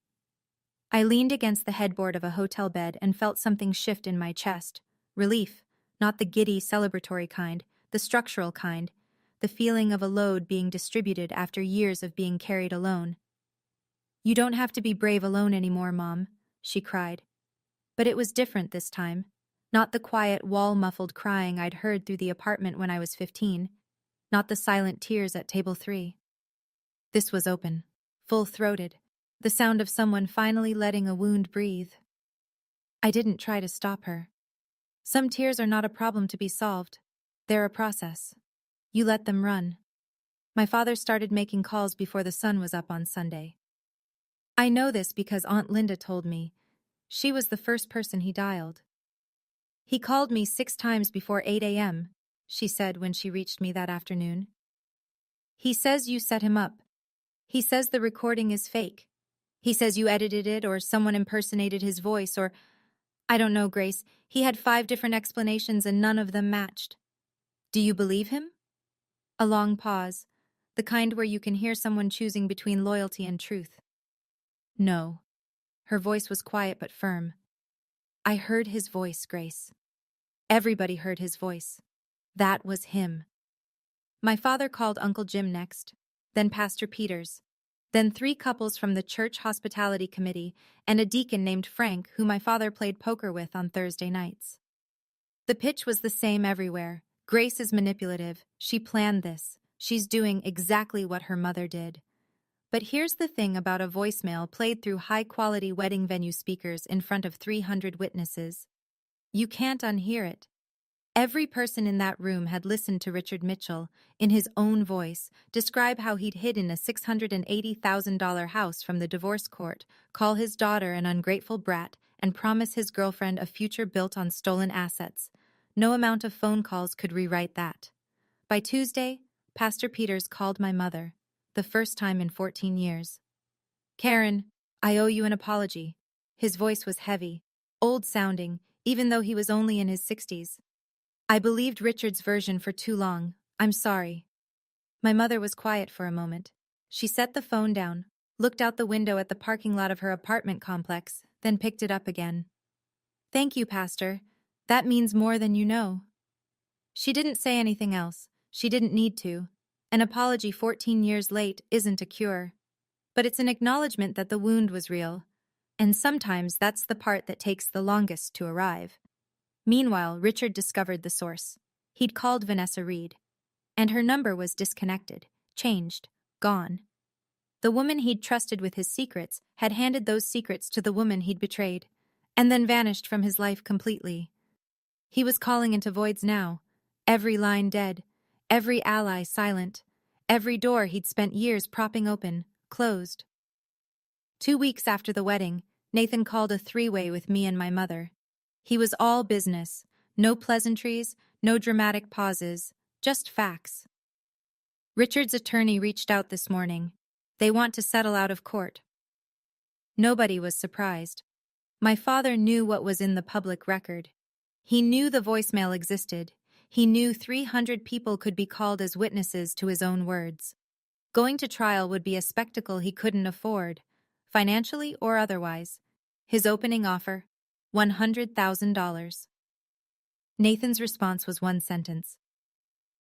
I leaned against the headboard of a hotel bed and felt something shift in my chest. Relief, not the giddy, celebratory kind, the structural kind, the feeling of a load being distributed after years of being carried alone. "You don't have to be brave alone anymore, Mom," she cried. But it was different this time. Not the quiet, wall-muffled crying I'd heard through the apartment when I was 15. Not the silent tears at table 3. This was open, full-throated, the sound of someone finally letting a wound breathe. I didn't try to stop her. Some tears are not a problem to be solved. They're a process. You let them run. My father started making calls before the sun was up on Sunday. I know this because Aunt Linda told me. She was the first person he dialed. "He called me 6 times before 8 a.m., she said when she reached me that afternoon. "He says you set him up. He says the recording is fake. He says you edited it or someone impersonated his voice or... I don't know, Grace. He had 5 different explanations and none of them matched." "Do you believe him?" A long pause, the kind where you can hear someone choosing between loyalty and truth. "No." Her voice was quiet but firm. "I heard his voice, Grace. Everybody heard his voice. That was him." My father called Uncle Jim next, then Pastor Peters, then 3 couples from the church hospitality committee and a deacon named Frank who my father played poker with on Thursday nights. The pitch was the same everywhere. Grace is manipulative. She planned this. She's doing exactly what her mother did. But here's the thing about a voicemail played through high-quality wedding venue speakers in front of 300 witnesses. You can't unhear it. Every person in that room had listened to Richard Mitchell, in his own voice, describe how he'd hidden a $680,000 house from the divorce court, call his daughter an ungrateful brat, and promise his girlfriend a future built on stolen assets. No amount of phone calls could rewrite that. By Tuesday, Pastor Peters called my mother, the first time in 14 years. "Karen, I owe you an apology." His voice was heavy, old-sounding, even though he was only in his 60s. "I believed Richard's version for too long. I'm sorry." My mother was quiet for a moment. She set the phone down, looked out the window at the parking lot of her apartment complex, then picked it up again. Thank you, Pastor. That means more than you know. She didn't say anything else. She didn't need to. An apology 14 years late isn't a cure. But it's an acknowledgement that the wound was real. And sometimes that's the part that takes the longest to arrive. Meanwhile, Richard discovered the source. He'd called Vanessa Reed. And her number was disconnected, changed, gone. The woman he'd trusted with his secrets had handed those secrets to the woman he'd betrayed, and then vanished from his life completely. He was calling into voids now, every line dead, every ally silent, every door he'd spent years propping open, closed. 2 weeks after the wedding, Nathan called a three-way with me and my mother. He was all business, no pleasantries, no dramatic pauses, just facts. Richard's attorney reached out this morning. They want to settle out of court. Nobody was surprised. My father knew what was in the public record. He knew the voicemail existed. He knew 300 people could be called as witnesses to his own words. Going to trial would be a spectacle he couldn't afford, financially or otherwise. His opening offer, $100,000. Nathan's response was one sentence.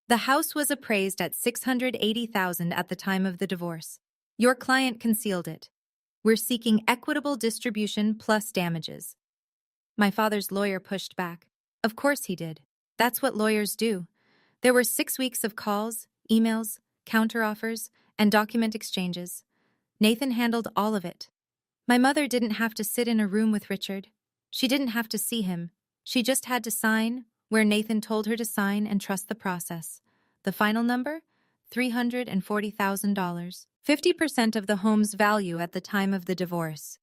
The house was appraised at $680,000 at the time of the divorce. Your client concealed it. We're seeking equitable distribution plus damages. My father's lawyer pushed back. Of course he did. That's what lawyers do. There were 6 weeks of calls, emails, counteroffers, and document exchanges. Nathan handled all of it. My mother didn't have to sit in a room with Richard. She didn't have to see him. She just had to sign where Nathan told her to sign and trust the process. The final number? $340,000. 50% of the home's value at the time of the divorce.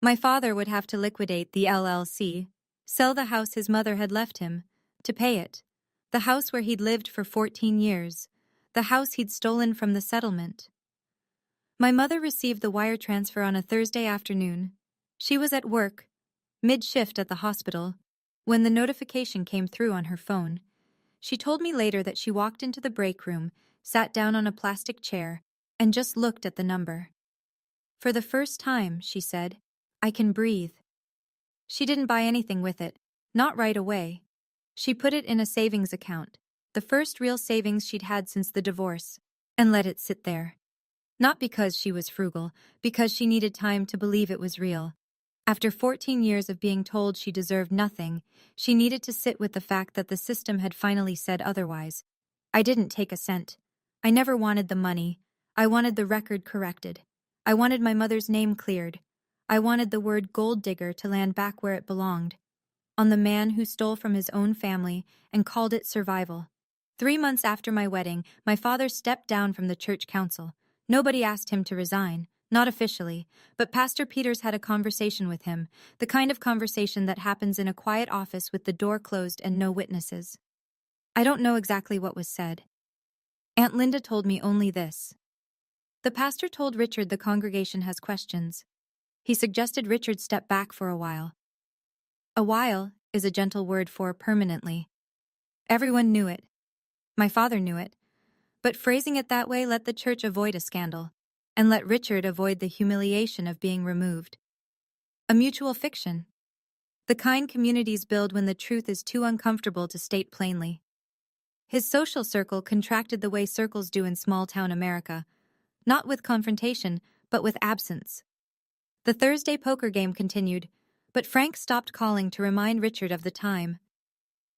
My father would have to liquidate the LLC, sell the house his mother had left him, to pay it. The house where he'd lived for 14 years. The house he'd stolen from the settlement. My mother received the wire transfer on a Thursday afternoon. She was at work, mid-shift at the hospital, when the notification came through on her phone. She told me later that she walked into the break room, sat down on a plastic chair, and just looked at the number. For the first time, she said, I can breathe. She didn't buy anything with it, not right away. She put it in a savings account, the first real savings she'd had since the divorce, and let it sit there. Not because she was frugal, because she needed time to believe it was real. After 14 years of being told she deserved nothing, she needed to sit with the fact that the system had finally said otherwise. I didn't take a cent. I never wanted the money. I wanted the record corrected. I wanted my mother's name cleared. I wanted the word gold digger to land back where it belonged, on the man who stole from his own family and called it survival. 3 months after my wedding, my father stepped down from the church council. Nobody asked him to resign, not officially, but Pastor Peters had a conversation with him, the kind of conversation that happens in a quiet office with the door closed and no witnesses. I don't know exactly what was said. Aunt Linda told me only this. The pastor told Richard the congregation has questions. He suggested Richard step back for a while. A while is a gentle word for permanently. Everyone knew it. My father knew it. But phrasing it that way let the church avoid a scandal, and let Richard avoid the humiliation of being removed. A mutual fiction. The kind communities build when the truth is too uncomfortable to state plainly. His social circle contracted the way circles do in small-town America, not with confrontation, but with absence. The Thursday poker game continued, but Frank stopped calling to remind Richard of the time.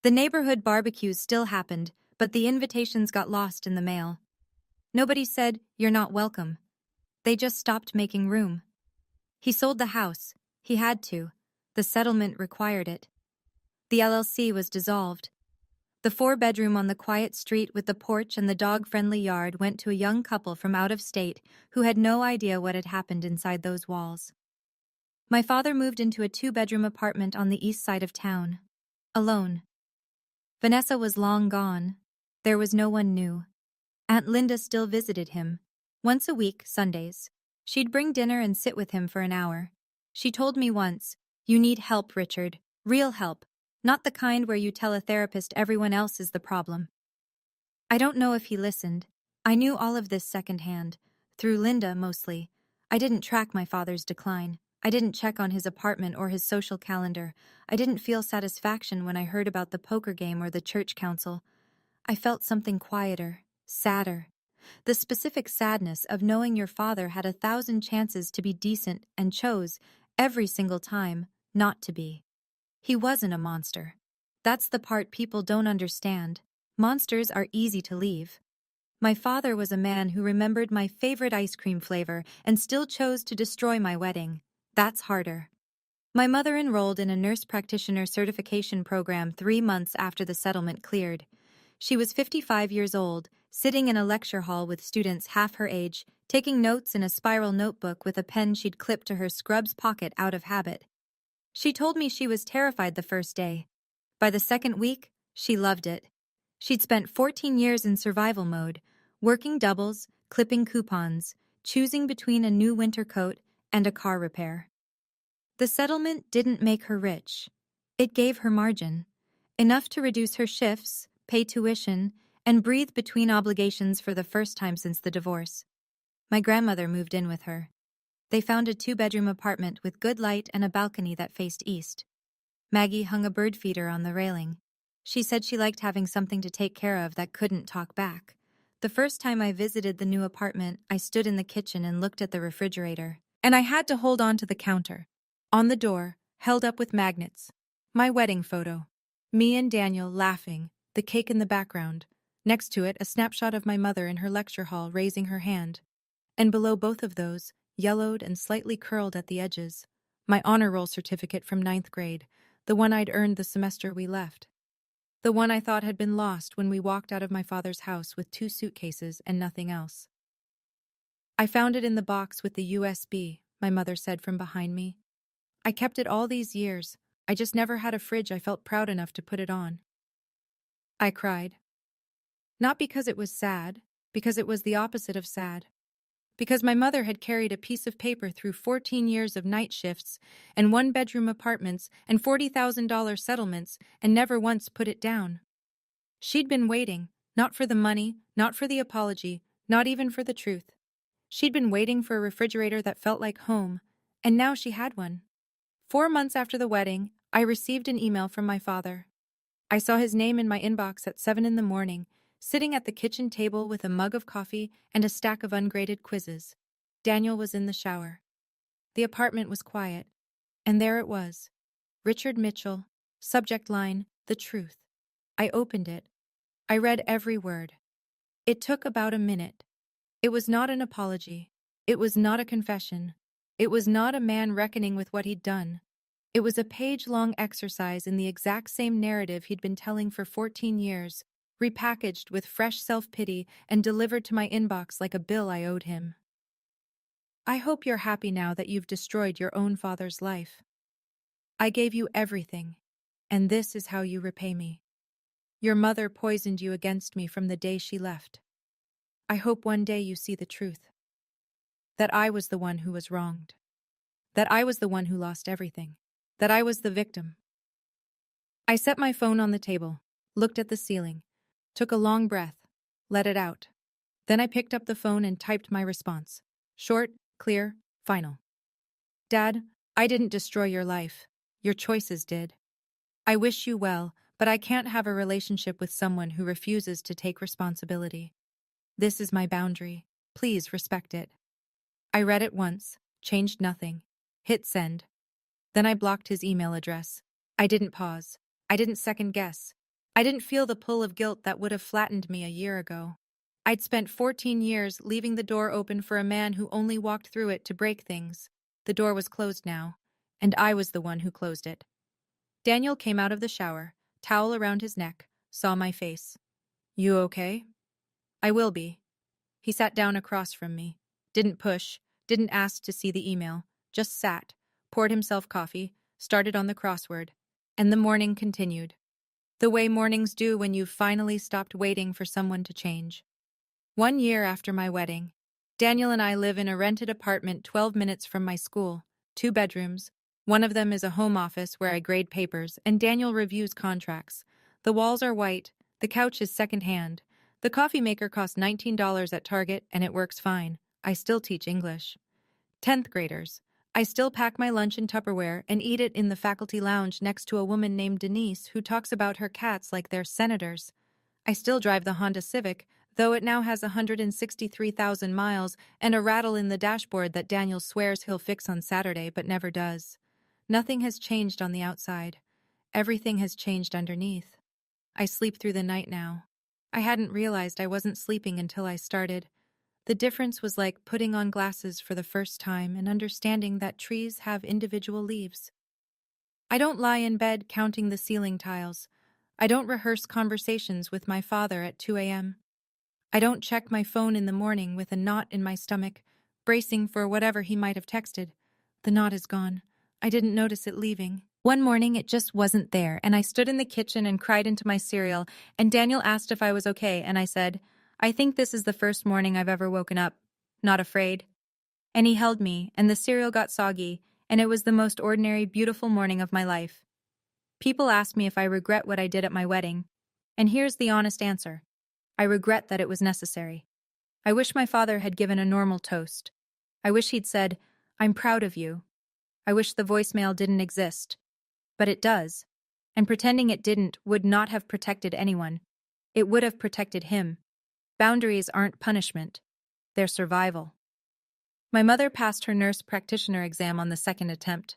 The neighborhood barbecues still happened, but the invitations got lost in the mail. Nobody said, "You're not welcome." They just stopped making room. He sold the house. He had to. The settlement required it. The LLC was dissolved. The 4-bedroom on the quiet street with the porch and the dog-friendly yard went to a young couple from out of state who had no idea what had happened inside those walls. My father moved into a 2-bedroom apartment on the east side of town, alone. Vanessa was long gone. There was no one new. Aunt Linda still visited him. Once a week, Sundays. She'd bring dinner and sit with him for an hour. She told me once, "You need help, Richard. Real help. Not the kind where you tell a therapist everyone else is the problem." I don't know if he listened. I knew all of this secondhand, through Linda mostly. I didn't track my father's decline. I didn't check on his apartment or his social calendar. I didn't feel satisfaction when I heard about the poker game or the church council. I felt something quieter, sadder. The specific sadness of knowing your father had 1,000 chances to be decent and chose, every single time, not to be. He wasn't a monster. That's the part people don't understand. Monsters are easy to leave. My father was a man who remembered my favorite ice cream flavor and still chose to destroy my wedding. That's harder. My mother enrolled in a nurse practitioner certification program 3 months after the settlement cleared. She was 55 years old, sitting in a lecture hall with students half her age, taking notes in a spiral notebook with a pen she'd clipped to her scrubs pocket out of habit. She told me she was terrified the first day. By the second week, she loved it. She'd spent 14 years in survival mode, working doubles, clipping coupons, choosing between a new winter coat and a car repair. The settlement didn't make her rich. It gave her margin, enough to reduce her shifts, pay tuition, and breathe between obligations for the first time since the divorce. My grandmother moved in with her. They found a 2-bedroom apartment with good light and a balcony that faced east. Maggie hung a bird feeder on the railing. She said she liked having something to take care of that couldn't talk back. The first time I visited the new apartment, I stood in the kitchen and looked at the refrigerator. And I had to hold on to the counter. On the door, held up with magnets. My wedding photo. Me and Daniel laughing, the cake in the background. Next to it, a snapshot of my mother in her lecture hall raising her hand. And below both of those, yellowed and slightly curled at the edges, my honor roll certificate from 9th grade, the one I'd earned the semester we left. The one I thought had been lost when we walked out of my father's house with 2 suitcases and nothing else. I found it in the box with the USB, my mother said from behind me. I kept it all these years. I just never had a fridge I felt proud enough to put it on. I cried. Not because it was sad, because it was the opposite of sad. Because my mother had carried a piece of paper through 14 years of night shifts and 1-bedroom apartments and $40,000 settlements and never once put it down. She'd been waiting, not for the money, not for the apology, not even for the truth. She'd been waiting for a refrigerator that felt like home, and now she had one. 4 months after the wedding, I received an email from my father. I saw his name in my inbox at 7 in the morning, sitting at the kitchen table with a mug of coffee and a stack of ungraded quizzes. Daniel was in the shower. The apartment was quiet, and there it was. Richard Mitchell, subject line, the truth. I opened it. I read every word. It took about a minute. It was not an apology. It was not a confession. It was not a man reckoning with what he'd done. It was a page-long exercise in the exact same narrative he'd been telling for 14 years, repackaged with fresh self-pity and delivered to my inbox like a bill I owed him. I hope you're happy now that you've destroyed your own father's life. I gave you everything, and this is how you repay me. Your mother poisoned you against me from the day she left. I hope one day you see the truth. That I was the one who was wronged. That I was the one who lost everything. That I was the victim. I set my phone on the table, looked at the ceiling, took a long breath, let it out. Then I picked up the phone and typed my response. Short, clear, final. Dad, I didn't destroy your life. Your choices did. I wish you well, but I can't have a relationship with someone who refuses to take responsibility. This is my boundary. Please respect it. I read it once, changed nothing, hit send. Then I blocked his email address. I didn't pause. I didn't second guess. I didn't feel the pull of guilt that would have flattened me a year ago. I'd spent 14 years leaving the door open for a man who only walked through it to break things. The door was closed now, and I was the one who closed it. Daniel came out of the shower, towel around his neck, saw my face. You okay? I will be. He sat down across from me. Didn't push, didn't ask to see the email, just sat, poured himself coffee, started on the crossword, and the morning continued. The way mornings do when you've finally stopped waiting for someone to change. 1 year after my wedding, Daniel and I live in a rented apartment 12 minutes from my school, 2 bedrooms. One of them is a home office where I grade papers and Daniel reviews contracts. The walls are white, the couch is secondhand. The coffee maker costs $19 at Target and it works fine. I still teach English. 10th graders. I still pack my lunch in Tupperware and eat it in the faculty lounge next to a woman named Denise who talks about her cats like they're senators. I still drive the Honda Civic, though it now has 163,000 miles and a rattle in the dashboard that Daniel swears he'll fix on Saturday but never does. Nothing has changed on the outside. Everything has changed underneath. I sleep through the night now. I hadn't realized I wasn't sleeping until I started. The difference was like putting on glasses for the first time and understanding that trees have individual leaves. I don't lie in bed counting the ceiling tiles. I don't rehearse conversations with my father at 2 a.m. I don't check my phone in the morning with a knot in my stomach, bracing for whatever he might have texted. The knot is gone. I didn't notice it leaving. One morning it just wasn't there, and I stood in the kitchen and cried into my cereal, and Daniel asked if I was okay, and I said, I think this is the first morning I've ever woken up. Not afraid. And he held me, and the cereal got soggy, and it was the most ordinary, beautiful morning of my life. People ask me if I regret what I did at my wedding, and here's the honest answer. I regret that it was necessary. I wish my father had given a normal toast. I wish he'd said, I'm proud of you. I wish the voicemail didn't exist. But it does. And pretending it didn't would not have protected anyone. It would have protected him. Boundaries aren't punishment. They're survival. My mother passed her nurse practitioner exam on the second attempt.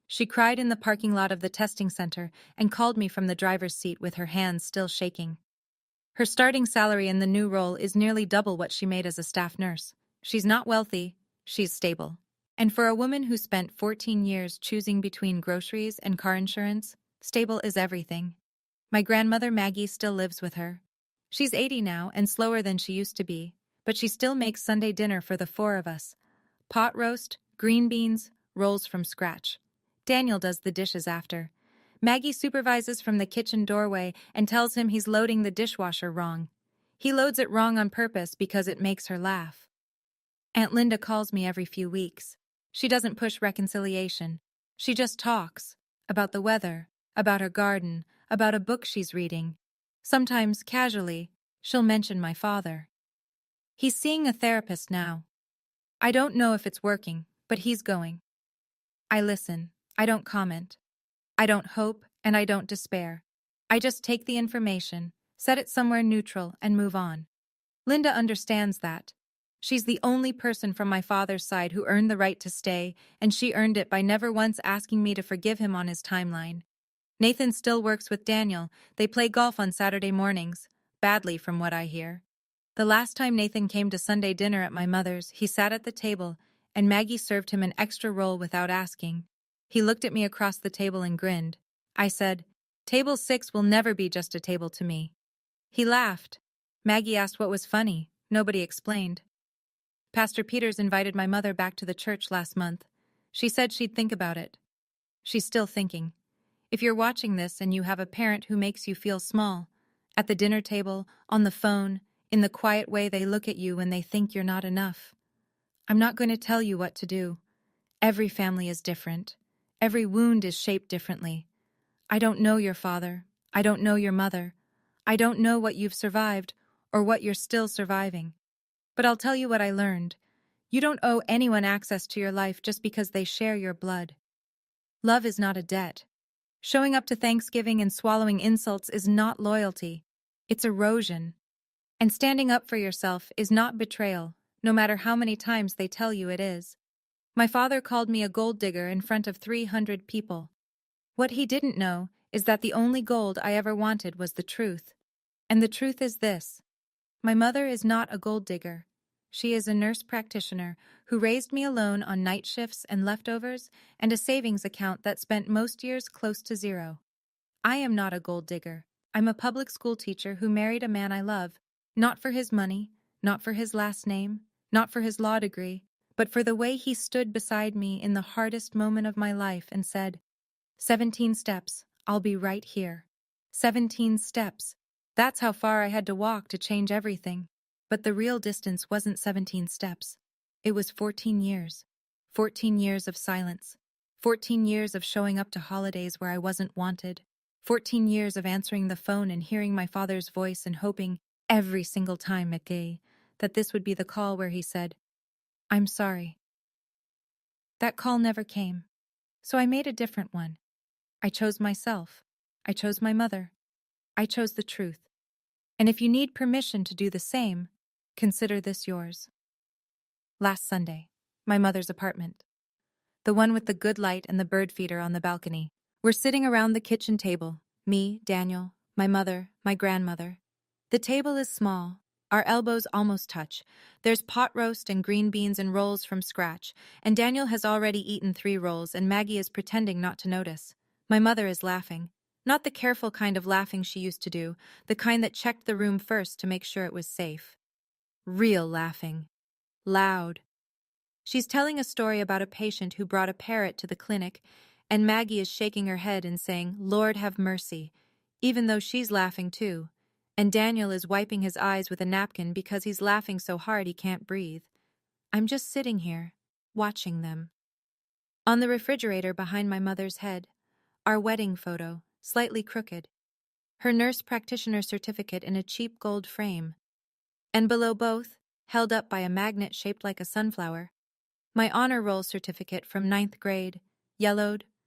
She cried in the parking lot of the testing center and called me from the driver's seat with her hands still shaking. Her starting salary in the new role is nearly double what she made as a staff nurse. She's not wealthy, she's stable. And for a woman who spent 14 years choosing between groceries and car insurance, stable is everything. My grandmother Maggie still lives with her. She's 80 now and slower than she used to be, but she still makes Sunday dinner for the four of us. Pot roast, green beans, rolls from scratch. Daniel does the dishes after. Maggie supervises from the kitchen doorway and tells him he's loading the dishwasher wrong. He loads it wrong on purpose because it makes her laugh. Aunt Linda calls me every few weeks. She doesn't push reconciliation. She just talks about the weather, about her garden, about a book she's reading. Sometimes, casually, she'll mention my father. He's seeing a therapist now. I don't know if it's working, but he's going. I listen. I don't comment. I don't hope, and I don't despair. I just take the information, set it somewhere neutral, and move on. Linda understands that. She's the only person from my father's side who earned the right to stay, and she earned it by never once asking me to forgive him on his timeline. Nathan still works with Daniel. They play golf on Saturday mornings, badly from what I hear. The last time Nathan came to Sunday dinner at my mother's, he sat at the table, and Maggie served him an extra roll without asking. He looked at me across the table and grinned. I said, Table 6 will never be just a table to me. He laughed. Maggie asked what was funny. Nobody explained. Pastor Peters invited my mother back to the church last month. She said she'd think about it. She's still thinking. If you're watching this and you have a parent who makes you feel small, at the dinner table, on the phone, in the quiet way they look at you when they think you're not enough, I'm not going to tell you what to do. Every family is different. Every wound is shaped differently. I don't know your father. I don't know your mother. I don't know what you've survived or what you're still surviving. But I'll tell you what I learned. You don't owe anyone access to your life just because they share your blood. Love is not a debt. Showing up to Thanksgiving and swallowing insults is not loyalty. It's erosion. And standing up for yourself is not betrayal, no matter how many times they tell you it is. My father called me a gold digger in front of 300 people. What he didn't know is that the only gold I ever wanted was the truth. And the truth is this. My mother is not a gold digger. She is a nurse practitioner who raised me alone on night shifts and leftovers and a savings account that spent most years close to zero. I am not a gold digger. I'm a public school teacher who married a man I love, not for his money, not for his last name, not for his law degree, but for the way he stood beside me in the hardest moment of my life and said, 17 steps, I'll be right here. 17 steps. That's how far I had to walk to change everything. But the real distance wasn't 17 steps. It was 14 years. 14 years of silence. 14 years of showing up to holidays where I wasn't wanted. 14 years of answering the phone and hearing my father's voice and hoping every single time at gay that this would be the call where he said, I'm sorry. That call never came. So I made a different one. I chose myself. I chose my mother. I chose the truth. And if you need permission to do the same, consider this yours. Last Sunday, my mother's apartment. The one with the good light and the bird feeder on the balcony. We're sitting around the kitchen table. Me, Daniel, my mother, my grandmother. The table is small. Our elbows almost touch. There's pot roast and green beans and rolls from scratch, and Daniel has already eaten 3 rolls and Maggie is pretending not to notice. My mother is laughing. Not the careful kind of laughing she used to do, the kind that checked the room first to make sure it was safe. Real laughing. Loud. She's telling a story about a patient who brought a parrot to the clinic, and Maggie is shaking her head and saying, "Lord have mercy," even though she's laughing too. And Daniel is wiping his eyes with a napkin because he's laughing so hard he can't breathe. I'm just sitting here, watching them. On the refrigerator behind my mother's head, our wedding photo, slightly crooked. Her nurse practitioner certificate in a cheap gold frame. And below both, held up by a magnet shaped like a sunflower, my honor roll certificate from 9th grade, yellowed,